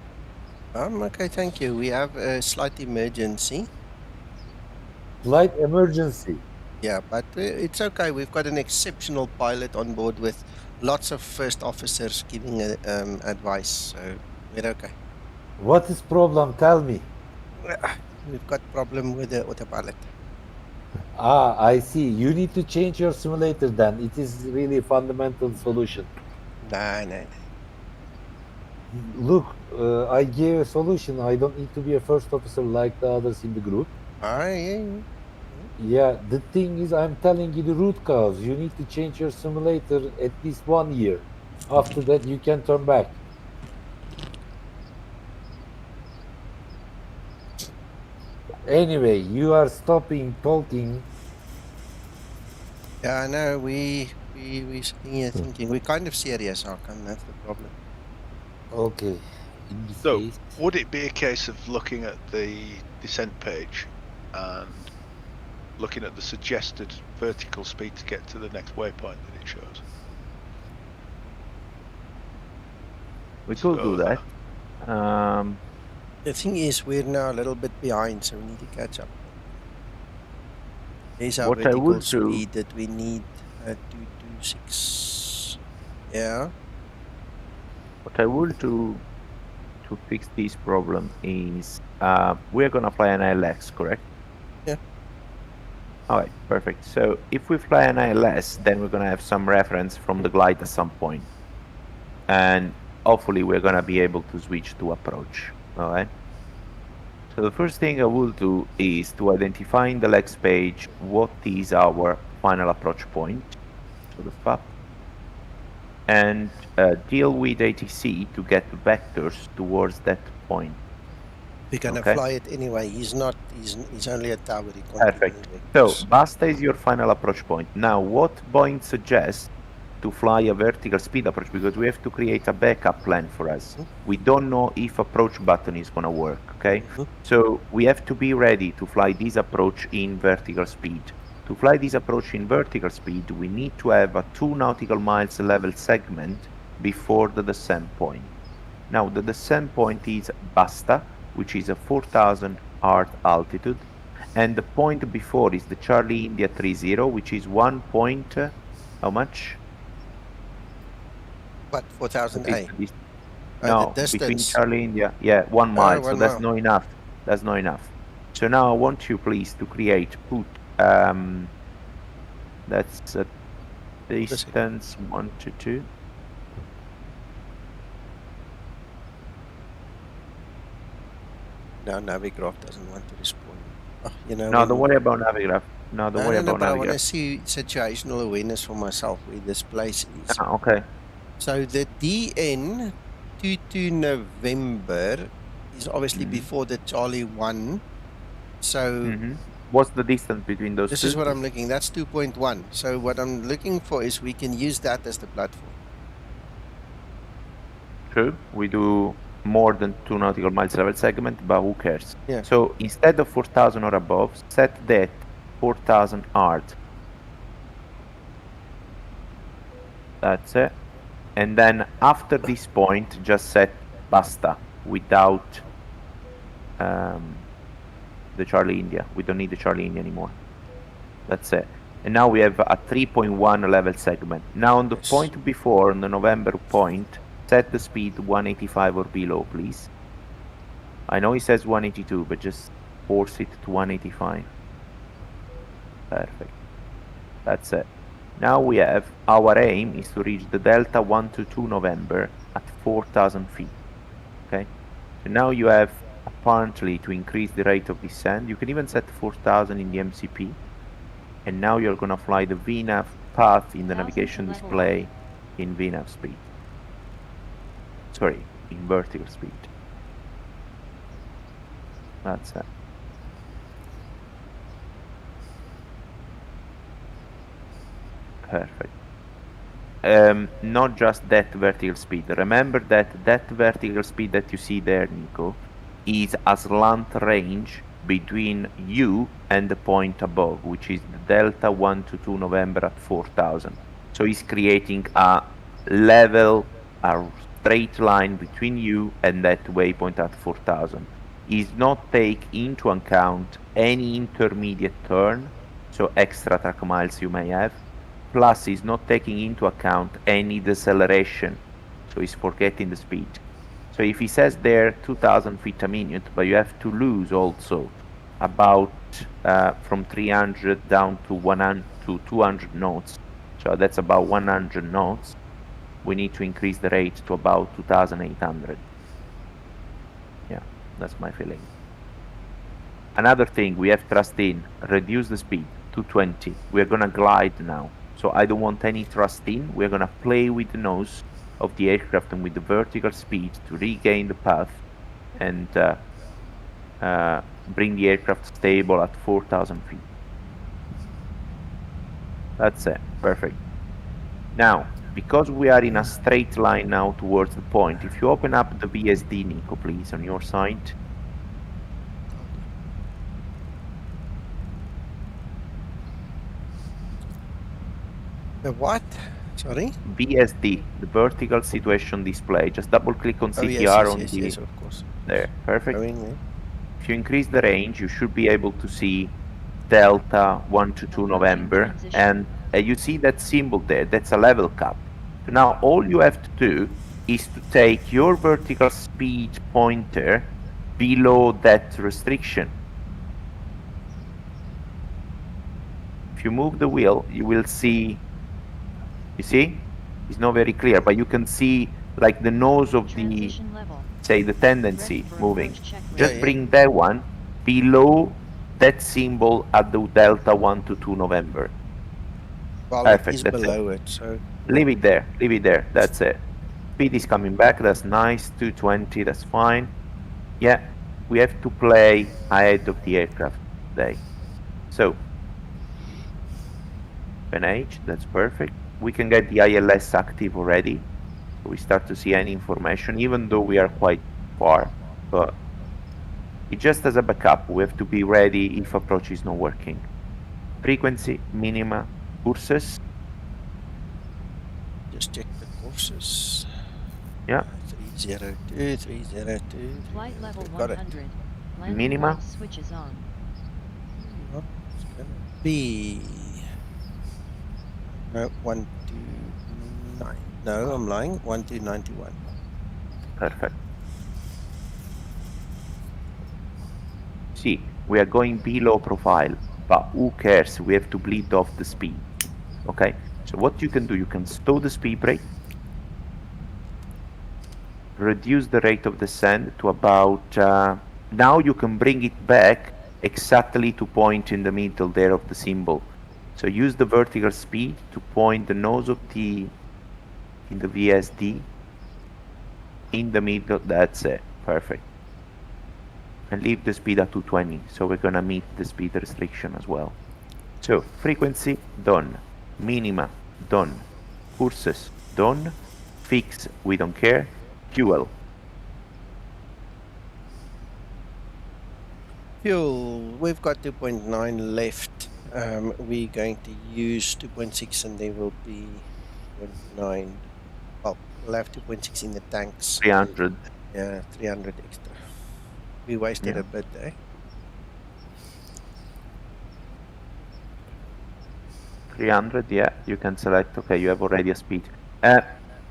I'm okay, thank you. We have a slight emergency. Slight emergency. Yeah, but it's okay. We've got an exceptional pilot on board with lots of first officers giving advice, so we're okay. What is problem? Tell me. We've got problem with the autopilot. Ah, I see. You need to change your simulator then. It is really a fundamental solution. No. Look, I gave a solution. I don't need to be a first officer like the others in the group. Yeah, the thing is, I'm telling you the root cause. You need to change your simulator at least 1 year. After that, you can turn back. Anyway, you are stopping talking. Yeah, no, we sitting here thinking. We're kind of serious, Arkham. That's the problem. Okay. So, would it be a case of looking at the descent page and looking at the suggested vertical speed to get to the next waypoint that it shows? We could do that. The thing is, we're now a little bit behind, so we need to catch up. There's our What I vertical will speed that we need at 226. Yeah. What I will do to fix this problem is we're gonna fly an ILX, correct? Yeah. Alright, perfect. So if we fly an ILS, then we're gonna have some reference from the glide at some point. And hopefully we're gonna be able to switch to approach. Alright. So the first thing I will do is to identify in the legs page what is our final approach point to the FAP, and deal with ATC to get the vectors towards that point. We're gonna fly it anyway. He's only a tower. He can't Perfect. So Basta is your final approach point. Now, what Boeing suggests to fly a vertical speed approach, because we have to create a backup plan for us. We don't know if approach button is gonna work, okay? So we have to be ready to fly this approach in vertical speed. To fly this approach in vertical speed, we need to have a 2 nautical miles level segment before the descent point. Now, the descent point is Basta, which is a 4,000 art altitude, and the point before is the Charlie India 30, which is 1 point, how much? What, 4,000 No, between Charlie India, yeah, 1 mile, 1 so that's mile. not enough. That's not enough. So now I want you please to put, that's a distance 1 to 2. No, Navigraph doesn't want to respond. Oh, you know. No, don't worry about Navigraph. No, don't worry about but I want to Navigraph. see situational awareness for myself where this place is. Okay. So the DN 22 November is obviously before the Charlie 1. So what's the distance between those two? This is what I'm looking. That's 2.1. So what I'm looking for is we can use that as the platform. True. We do more than 2 nautical miles level segment, but who cares? Yeah. So instead of 4,000 or above, set that 4,000 art. That's it. And then after this point, just set Basta without the Charlie India. We don't need the Charlie India anymore. That's it. And now we have a 3.1 level segment. Now on the point before, on the November point, set the speed 185 or below, please. I know it says 182, but just force it to 185. Perfect. That's it. Now we have, our aim is to reach the Delta 122 November at 4,000 feet. Okay? So now you have apparently to increase the rate of descent. You can even set 4,000 in the MCP. And now you're going to fly the VNAV path in the navigation display in VNAV speed. Sorry, in vertical speed. That's it. Perfect. Not just that vertical speed. Remember that that vertical speed that you see there, Nico, is a slant range between you and the point above, which is the Delta 122 November at 4,000. So it's creating a level, a straight line between you and that waypoint at 4,000. Is not take into account any intermediate turn, so extra track miles you may have, plus is not taking into account any deceleration, so it's forgetting the speed. So if he says there 2,000 feet a minute, but you have to lose also about from 300 down to 100 to 200 knots, so that's about 100 knots, we need to increase the rate to about 2,800. Yeah, that's my feeling. Another thing we have thrust in, reduce the speed to 20. We're gonna glide now. So I don't want any thrust in. We're gonna play with the nose of the aircraft and with the vertical speed to regain the path and bring the aircraft stable at 4,000 feet. That's it, perfect. Now, because we are in a straight line now towards the point, if you open up the VSD, Nico, please, on your side. The what? Sorry? VSD, the vertical situation display. Just double click on CTR yes, of course. There, perfect. There. If you increase the range, you should be able to see Delta 122 November, and you see that symbol there, that's a level cap. So now all you have to do is to take your vertical speed pointer below that restriction. If you move the wheel, you will see, you see? It's not very clear, but you can see like the nose of the, say, the tendency moving. Just bring that one below that symbol at the Delta 122 November. Well, perfect, it is that's below it, so... Leave it there, that's it. Speed is coming back, that's nice, 220, that's fine. Yeah, we have to play ahead of the aircraft today. So, NH, that's perfect. We can get the ILS active already. So we start to see any information, even though we are quite far. But it just as a backup, we have to be ready if approach is not working. Frequency, minima, courses. Just check the courses. Yeah. 302, 302. Flight level Got 100. it. Landing Minima. light switches on. It's gonna be 129. No, I'm lying. 1291. Perfect. See, we are going below profile, but who cares? We have to bleed off the speed. Okay. So what you can do, you can stow the speed brake, reduce the rate of descent to about, now you can bring it back exactly to point in the middle there of the symbol. So use the vertical speed to point the nose of the, in the VSD, in the middle, that's it, perfect. And leave the speed at 220, so we're gonna meet the speed restriction as well. So, frequency, done. Minima, done. Courses, done. Fix, we don't care. Fuel. Fuel, we've got 2.9 left. We're going to use 2.6 and there will be 0.9. Well, we'll have 2.6 in the tanks. 300. Yeah, 300 extra. We wasted Yeah. a bit, eh? 300, yeah, you can select. Okay, you have already a speed.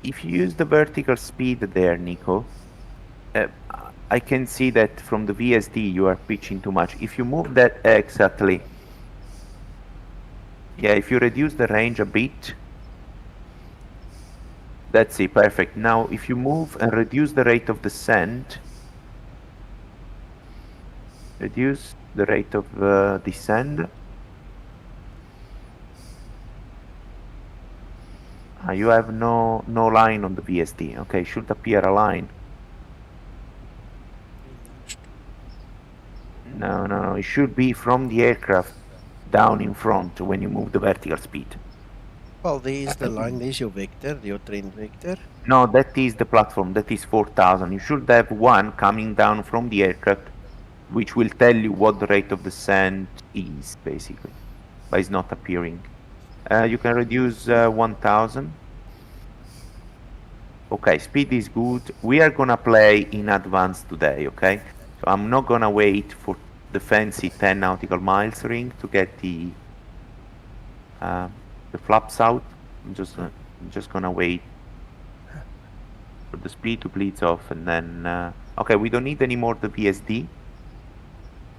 If you use the vertical speed there, Nico, I can see that from the VSD you are pitching too much. If you move that exactly, yeah, if you reduce the range a bit, that's it, perfect. Now, if you move and reduce the rate of descent, reduce the rate of descent. You have no line on the VSD. Okay, should appear a line. No, it should be from the aircraft down in front when you move the vertical speed. Well, there is the line. There's your vector, your trend vector. No, that is the platform. That is 4,000. You should have one coming down from the aircraft, which will tell you what the rate of descent is, basically. But it's not appearing. You can reduce 1,000. Okay, speed is good. We are gonna play in advance today, okay? So I'm not gonna wait for the fancy 10 nautical miles ring to get the flaps out. I'm just gonna wait for the speed to bleed off, and then okay, we don't need any more the VSD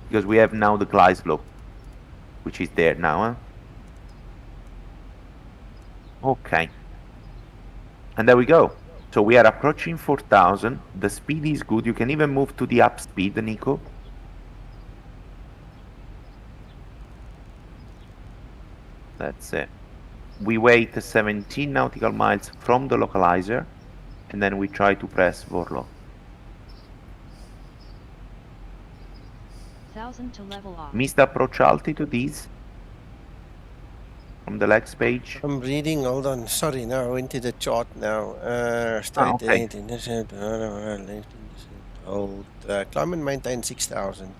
because we have now the glide slope, which is there now. Huh? Okay, and there we go. So we are approaching 4,000. The speed is good. You can even move to the up speed, Nico. That's it. We wait 17 nautical miles from the localizer, and then we try to press Vorlo. 1000 to level off. Missed approach altitude is from the legs page. I'm reading, hold on. Sorry, no, I went to the chart now. Straight okay. Hold. Climb and maintain 6,000.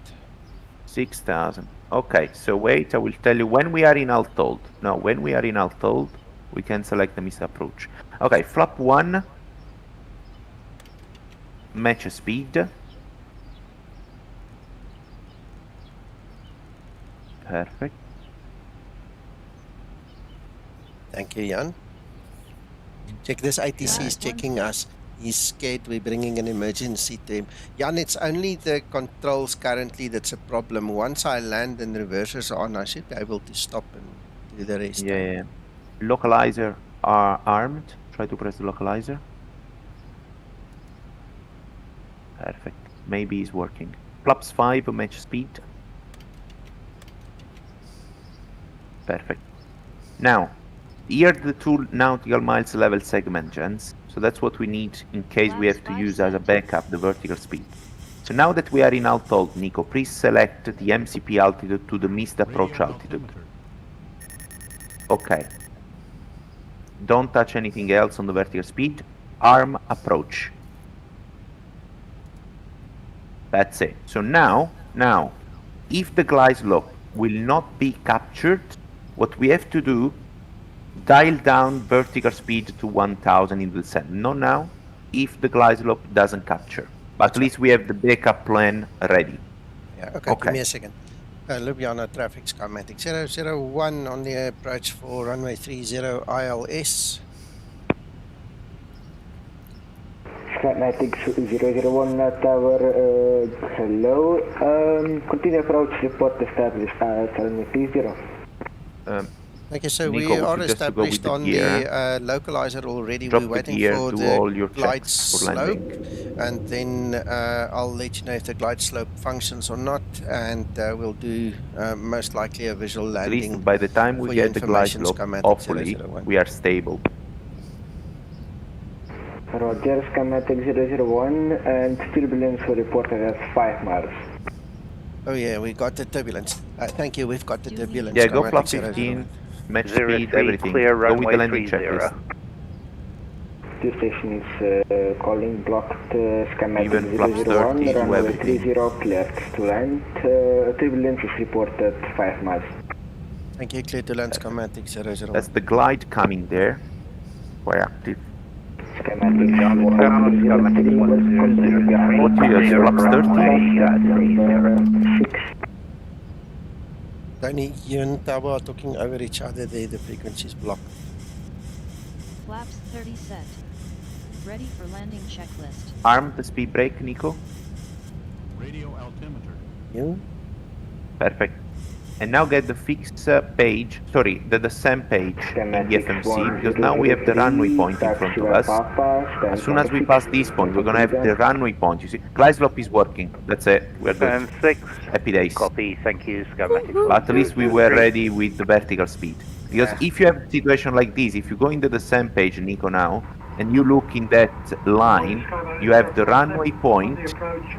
6,000. Okay, so wait, I will tell you when we are in alt hold. No, when we are in alt hold, we can select the missed approach. Okay, flap 1. Match speed. Perfect. Thank you, Jan. Check this, ITC is checking us. He's scared we're bringing an emergency to him. Jan, it's only the controls currently that's a problem. Once I land and reversers are on, I should be able to stop and do the rest. Yeah. Localizer are armed. Try to press the localizer. Perfect. Maybe it's working. Flaps 5 match speed. Perfect. Now, here are the 2 nautical miles level segment, gents. So that's what we need in case we have to use as a backup the vertical speed. So now that we are in alt hold, Nico, please select the MCP altitude to the missed approach altitude. Okay. Don't touch anything else on the vertical speed. Arm approach. That's it. So now, if the glide slope will not be captured, what we have to do, dial down vertical speed to 1,000 in the descent. Not now, if the glide slope doesn't capture. But at least we have the backup plan ready. Yeah, okay. Give me a second. Ljubljana traffic Skymatix 001 on the approach for runway 30 ILS. Skymatix 001 tower, hello. Continue approach, report established at runway 30. Okay, so Nico, we are established on the localizer already. Drop We're waiting gear, for do the all your glide checks for slope, landing. and then I'll let you know if the glide slope functions or not, and we'll do most likely a visual landing. At least by the time we get the glide slope, hopefully we are stable. Roger, Skymatix 001, and turbulence were reported as 5 miles. Oh yeah, we got the turbulence. Thank you, we've got the turbulence. Yeah, go flap 15, match speed, everything. Clear go with the runway landing 30. checklist. Two station is calling blocked Skymatix Even flaps 001, 30, do runway everything. 30 cleared to land. Turbulence is reported 5 miles. Thank you, clear to land Skymatix 001. That's the glide coming there. Quite active. Tony, you and Tabo are talking over each other there. The frequency is blocked. Flaps 30 set. Ready for landing checklist. Arm the speed brake, Nico. Radio altimeter. You? Perfect. And now get the fix page, sorry, the descent page in the FMC, because now we have the runway point in front of us. As soon as we pass this point, we're going to have the runway point. You see, glide slope is working. That's it. We're good. 6. Happy days. Copy. Thank you, Skymatix. But at least we were ready with the vertical speed. Because if you have a situation like this, if you go in the descent page, Nico, now, and you look in that line, you have the runway point,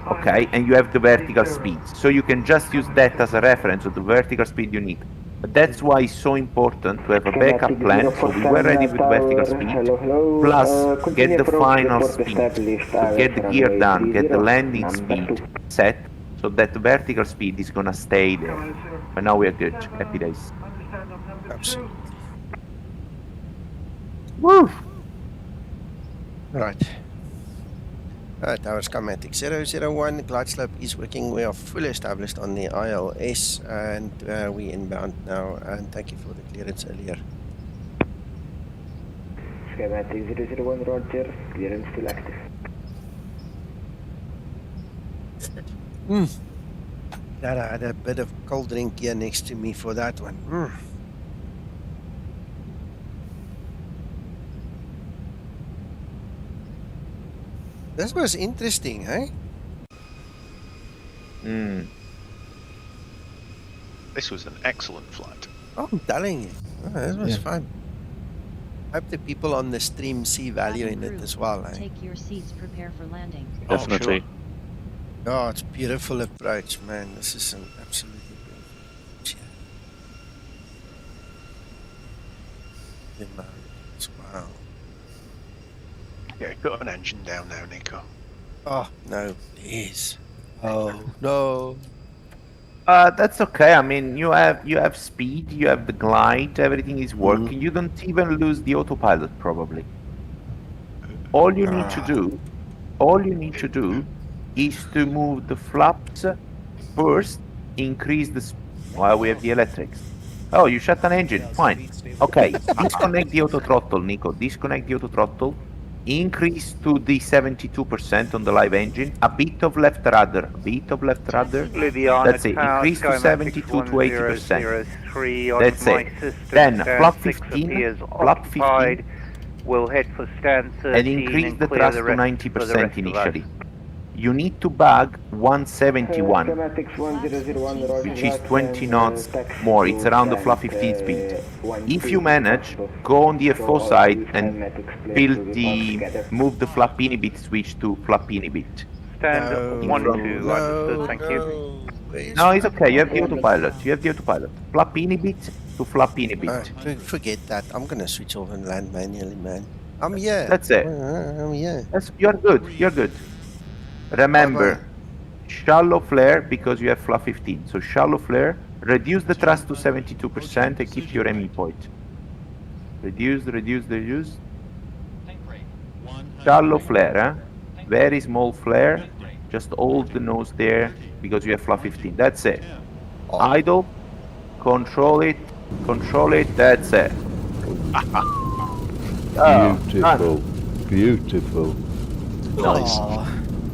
okay, and you have the vertical speed. So you can just use that as a reference of the vertical speed you need. But that's why it's so important to have a backup plan, so we were ready with vertical speed, plus get the final speed, so get the gear down, get the landing speed set, so that the vertical speed is gonna stay there. But now we are good. Happy days. Absolutely. Woo! Right. Tower Skymatix 001, glide slope is working. We are fully established on the ILS and we inbound now, and thank you for the clearance earlier. Skymatix 001, roger, clearance still active. Glad I had a bit of cold drink here next to me for that one. This was interesting, eh? This was an excellent flight. Oh, I'm telling you. This was fun. Hope the people on the stream see value in it as well, eh? Take your seats, prepare for landing. Definitely. Oh, it's a beautiful approach, man. This is an absolutely beautiful approach. Wow. Yeah, got an engine down now, Nico. Oh, no, please. Oh, no. That's okay. I mean, you have speed, you have the glide, everything is working. You don't even lose the autopilot, probably. All you need to do is to move the flaps first, increase the while we have the electrics. Oh, you shut an engine. Fine. Okay, disconnect the auto throttle, Nico. Disconnect the auto throttle. Increase to the 72% on the live engine. A bit of left rudder. Ljubljana, That's it. Increase to 72 to 80%. That's it. Then flap 15. Flap 15. We'll head for stand 13 And increase the thrust to 90% initially. You need to bag 171, which is 20 knots more. It's around the flap 15 speed. If you manage, go on the FO side and move the flap inhibit switch to flap inhibit. Stand 1-2, understood, thank you. No, it's okay, you have the autopilot. Flap inhibit to flap inhibit. Forget that. I'm gonna switch off and land manually, man. I'm here. That's it. I'm here. You're good. Remember, shallow flare because you have flap 15. So shallow flare, reduce the thrust to 72% and keep your aiming point. Reduce. Shallow flare, huh? Very small flare. Just hold the nose there because you have flap 15. That's it. Idle. Control it. That's it. Beautiful. Nice.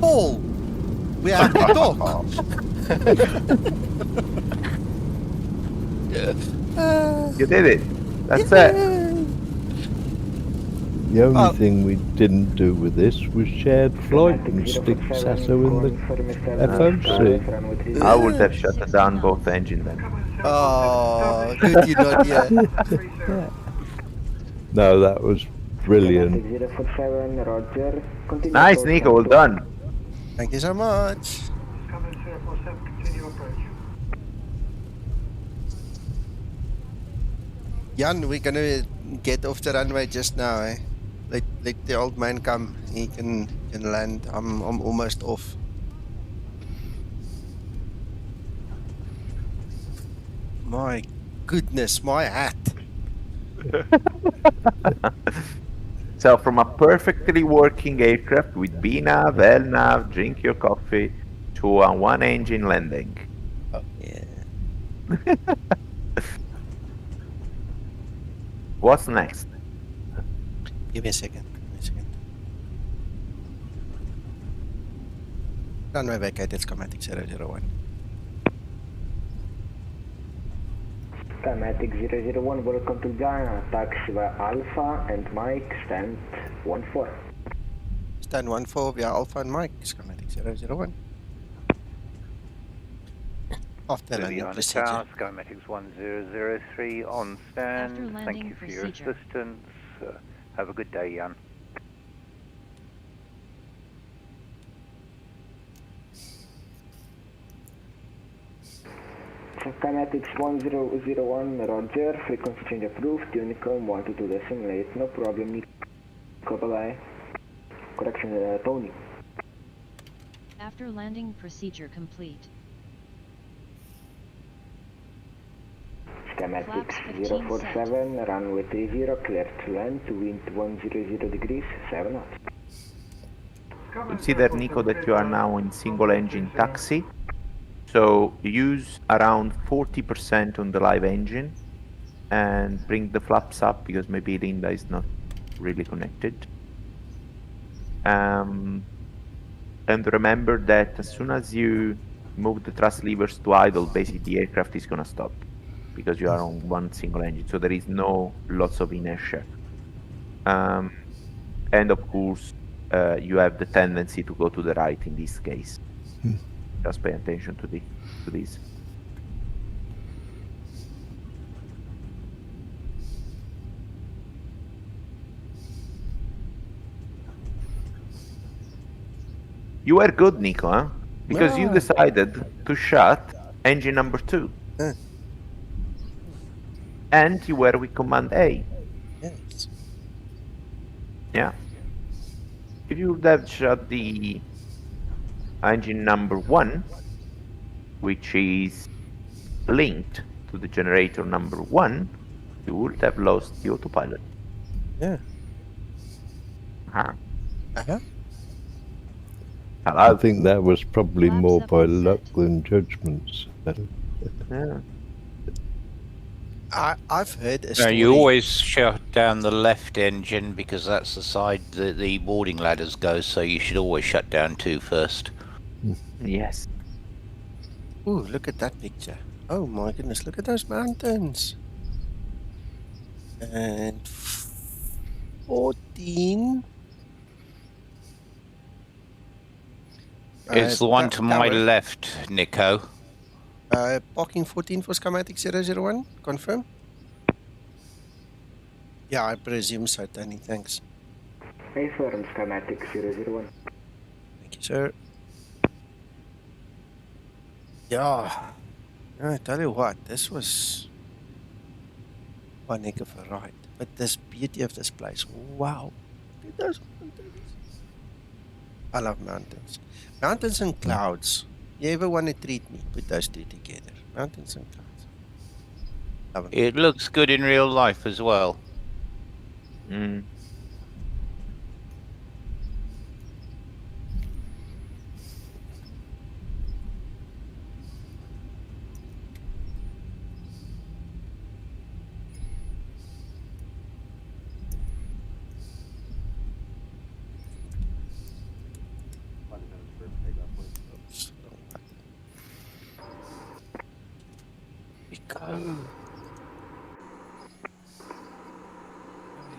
Paul, we have to talk. You did it. That's it. The only thing we didn't do with this was shared flight and stick Sasso in the FOC. I would have shut down both engines then. Oh, good you not yet. No, that was brilliant. Nice, Nico. Well done. Thank you so much. Jan, we're gonna get off the runway just now, eh? Let the old man come. He can land. I'm almost off. My goodness, my hat. So from a perfectly working aircraft with BNAV, LNAV, drink your coffee, to a one-engine landing. Oh, yeah. What's next? Give me a second. Runway vacated Skymatix 001. Skymatix 001, welcome to Ghana. Taxi via Alpha and Mike, stand 14. Stand 14 via Alpha and Mike, Skymatix 001. After landing Ljubljana procedure. Tower, Skymatix 1003 on stand. After Thank landing you for your procedure. assistance. Have a good day, Jan. Skymatix 1001, Roger. Frequency change approved. Unicom 122 decimate. No problem. Nico, bye-bye. Correction, Tony. After landing procedure complete. Skymatix Flaps 15 047, runway 30, clear to land, wind 100 degrees, 7 knots. Consider, Nico, that you are now in single-engine taxi. So use around 40% on the live engine and bring the flaps up because maybe Linda is not really connected. And remember that as soon as you move the thrust levers to idle, basically the aircraft is going to stop because you are on one single engine. So there is no lots of inertia. And of course, you have the tendency to go to the right in this case. Just pay attention to this. You were good, Nico, huh? Because you decided to shut engine number 2. And you were with command A. Yes. Yeah. If you would have shut the engine number 1, which is linked to the generator number 1, you would have lost the autopilot. Yeah. Uh-huh. Uh-huh. I think that was probably Flaps more up by and luck set. than judgment. Yeah. I've heard a No, story. you always shut down the left engine because that's the side that the boarding ladders go, so you should always shut down 2 first. Yes. Ooh, look at that picture. Oh my goodness, look at those mountains. And 14. It's the one to my tower. left, Nico. Parking 14 for Skymatix 001, confirm? Yeah, I presume so, Tony, thanks. Affirm Skymatix 001. Thank you, sir. Yeah, I tell you what, this was one heck of a ride. But this beauty of this place, wow. Look at those mountains. I love mountains. Mountains and clouds. You ever want to treat me? Put those two together. Mountains and clouds. Love them. It looks good in real life as well. Mm.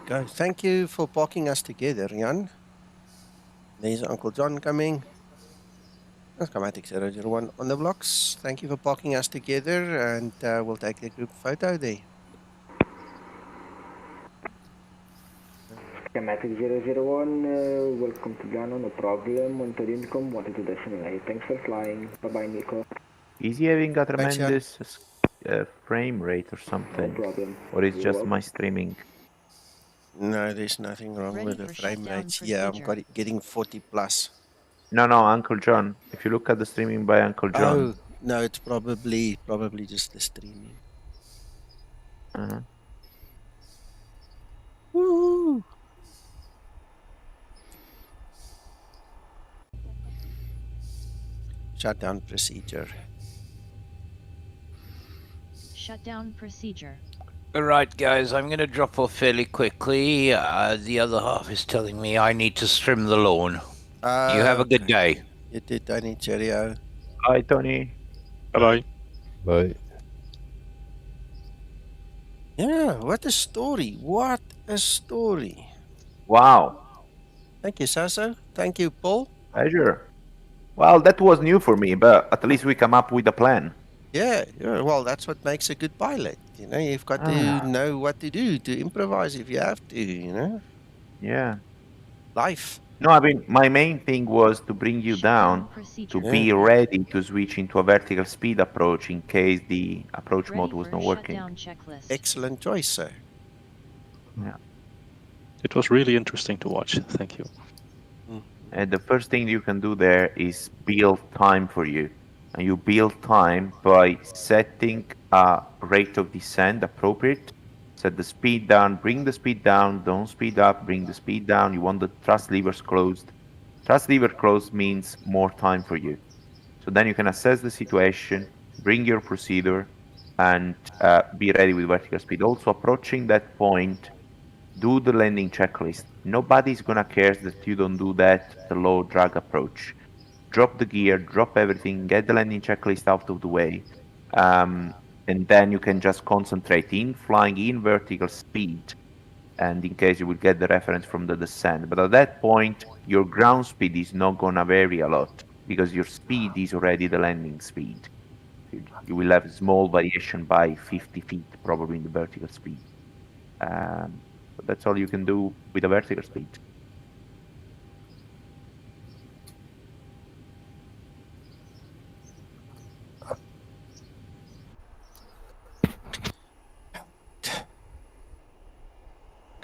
Go. Thank you for parking us together, Jan. There's Uncle John coming. Skymatix 001 on the blocks. Thank you for parking us together, and we'll take the group photo there. Skymatix 001, welcome to Ghana, no problem. Monitor Unicom 122 decimate. Thanks for flying. Bye-bye, Nico. Is he having a Thanks, Jan. tremendous frame rate or something? No problem. Or is You're just welcome. my streaming? No, there's nothing wrong Ready with the for frame shutdown rates. Yeah, I'm procedure. getting 40 plus. No, Uncle John. If you look at the streaming by Uncle John. Oh, no, it's probably just the streaming. Uh-huh. Woo! Shutdown procedure. Shutdown procedure. All right, guys, I'm going to drop off fairly quickly. The other half is telling me I need to trim the lawn. You have a good day. You did, Tony. Cheerio. Bye, Tony. Bye-bye. Bye. Yeah, what a story. What a story. Wow. Thank you, Sasso. Thank you, Paul. Pleasure. Well, that was new for me, but at least we come up with a plan. Yeah, well, that's what makes a good pilot. You know, you've got to know what to do, to improvise if you have to, you know. Yeah. Life. No, I mean, my main thing was to bring you down to be ready to switch into a vertical speed approach in case the approach mode was not working. Excellent choice, sir. Yeah. It was really interesting to watch. Thank you. And the first thing you can do there is build time for you. And you build time by setting a rate of descent appropriate. Set the speed down, bring the speed down, don't speed up, bring the speed down. You want the thrust levers closed. Thrust lever closed means more time for you. So then you can assess the situation, bring your procedure, and be ready with vertical speed. Also, approaching that point, do the landing checklist. Nobody's gonna care that you don't do that, the low drag approach. Drop the gear, drop everything, get the landing checklist out of the way, and then you can just concentrate in flying in vertical speed. And in case you will get the reference from the descent. But at that point, your ground speed is not gonna vary a lot because your speed is already the landing speed. You will have a small variation by 50 feet, probably in the vertical speed. But that's all you can do with a vertical speed.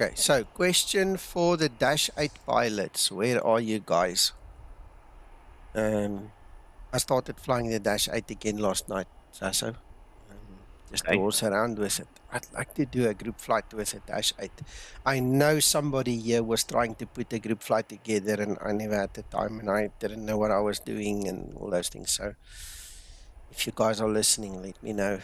Okay, so question for the Dash 8 pilots. Where are you guys? I started flying the Dash 8 again last night, Sasso. Just to horse around with it. I'd like to do a group flight with a Dash 8. I know somebody here was trying to put a group flight together and I never had the time and I didn't know what I was doing and all those things. So if you guys are listening, let me know.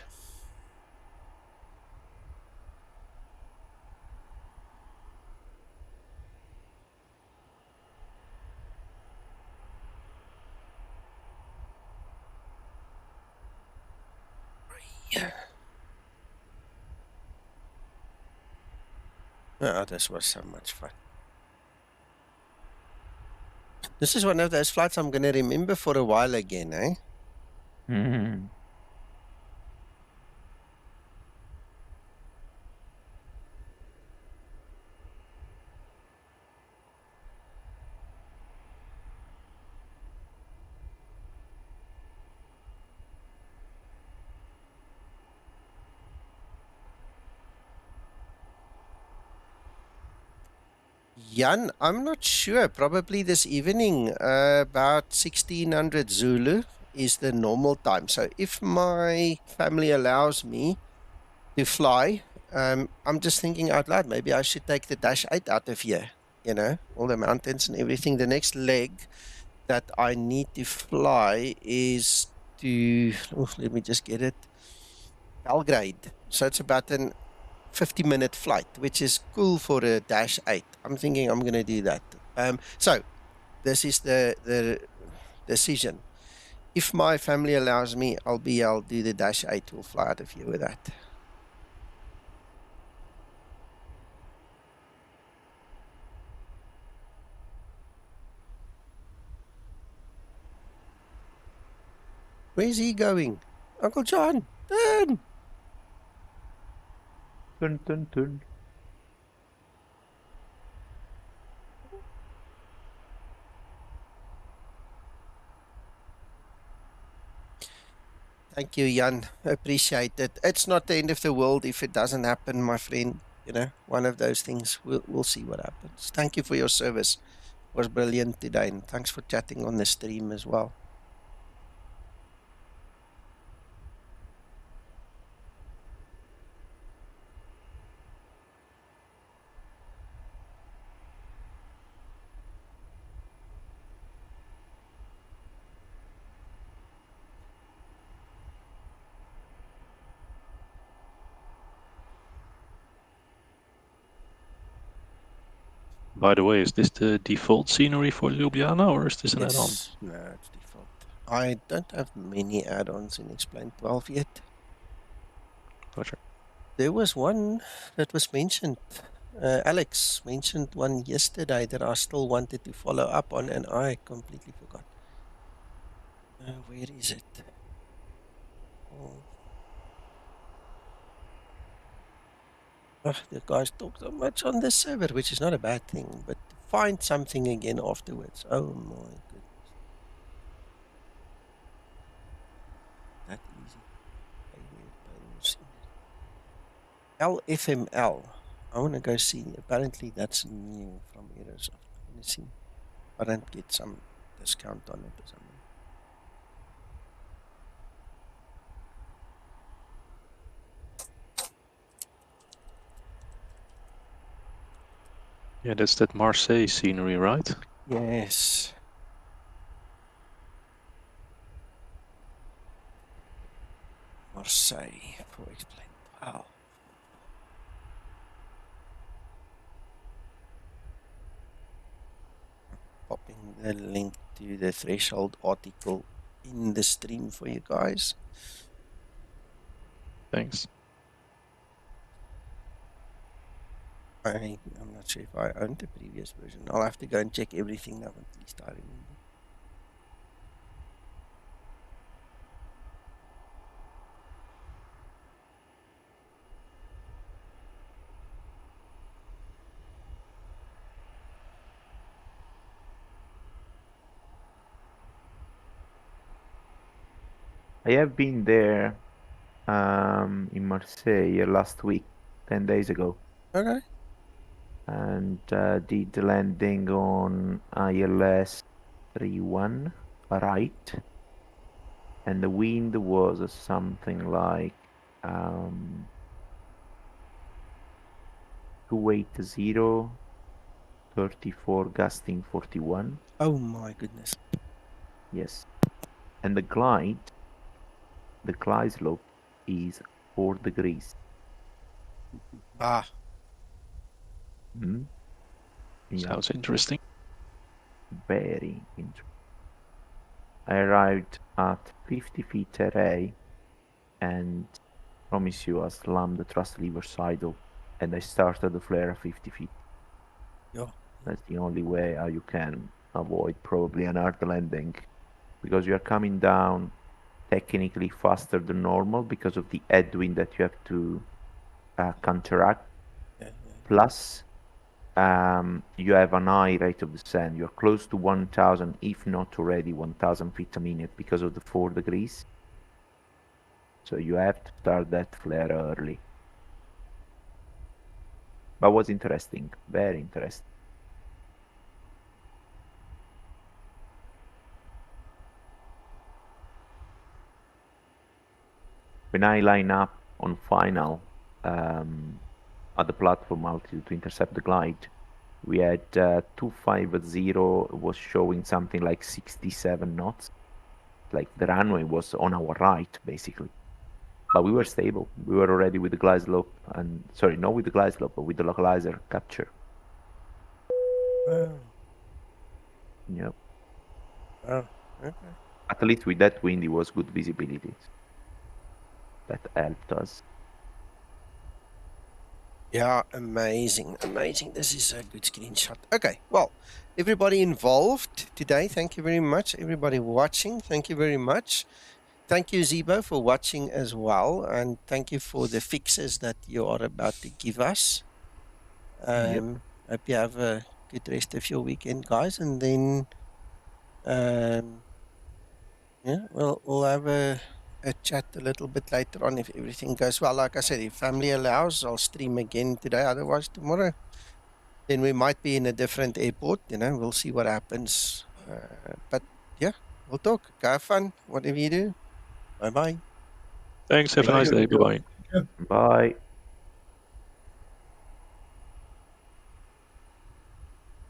Yeah. Oh, this was so much fun. This is one of those flights I'm going to remember for a while again, eh? Mm-hmm. Jan, I'm not sure. Probably this evening, about 1600 Zulu is the normal time. So if my family allows me to fly, I'm just thinking out loud, maybe I should take the Dash 8 out of here, you know, all the mountains and everything. The next leg that I need to fly is to, let me just get it, Belgrade. So it's about an 50-minute flight, which is cool for a Dash 8. I'm thinking I'm going to do that. So this is the decision. If my family allows me, I'll do the Dash 8. We'll fly out of here with that. Where's he going? Uncle John, turn! Turn, turn, turn. Thank you, Jan. Appreciate it. It's not the end of the world if it doesn't happen, my friend. You know, one of those things. We'll see what happens. Thank you for your service. It was brilliant today, and thanks for chatting on the stream as well. By the way, is this the default scenery for Ljubljana, or is this an add-on? Yes, no, it's default. I don't have many add-ons in Explain 12 yet. Gotcha. There was one that was mentioned. Alex mentioned one yesterday that I still wanted to follow up on, and I completely forgot. Where is it? Oh. The guys talk so much on the server, which is not a bad thing, but find something again afterwards. Oh my goodness. That easy. LFML. I want to go see. Apparently that's new from Aerosoft. I want to see. I don't get some discount on it or something. Yeah, that's that Marseille scenery, right? Yes. Marseille, for Explain 12. Popping the link to the threshold article in the stream for you guys. Thanks. I'm not sure if I owned the previous version. I'll have to go and check everything now, at least I remember. I have been there in Marseille last week, 10 days ago. Okay. And did the landing on ILS 31 right. And the wind was something like 280, 34, gusting 41. Oh my goodness. Yes. And the glide slope is 4 degrees. Ah. Mm-hmm. Sounds interesting. Very interesting. I arrived at 50 feet array and promise you I slammed the thrust lever idle and I started the flare at 50 feet. Yeah. That's the only way how you can avoid probably an hard landing, because you are coming down technically faster than normal because of the headwind that you have to counteract. Plus you have an high rate of descent. You're close to 1,000, if not already 1,000 feet a minute because of the 4 degrees. So you have to start that flare early. But was interesting, very interesting. When I line up on final at the platform altitude to intercept the glide, we had 250 was showing something like 67 knots. Like the runway was on our right, basically. But we were stable. We were already with the glide slope, and sorry, not with the glide slope, but with the localizer capture. Wow. Yep. Oh, okay. At least with that wind, it was good visibility. That helped us. Yeah, amazing, amazing. This is a good screenshot. Okay, well, everybody involved today, thank you very much. Everybody watching, thank you very much. Thank you, Zibo, for watching as well, and thank you for the fixes that you are about to give us. Hope you have a good rest of your weekend, guys, and then yeah, we'll have a chat a little bit later on if everything goes well. Like I said, if family allows, I'll stream again today. Otherwise, tomorrow, then we might be in a different airport. You know, we'll see what happens. But yeah, we'll talk. Go have fun, whatever you do. Bye bye. Thanks. Have a nice day. Bye bye. Bye.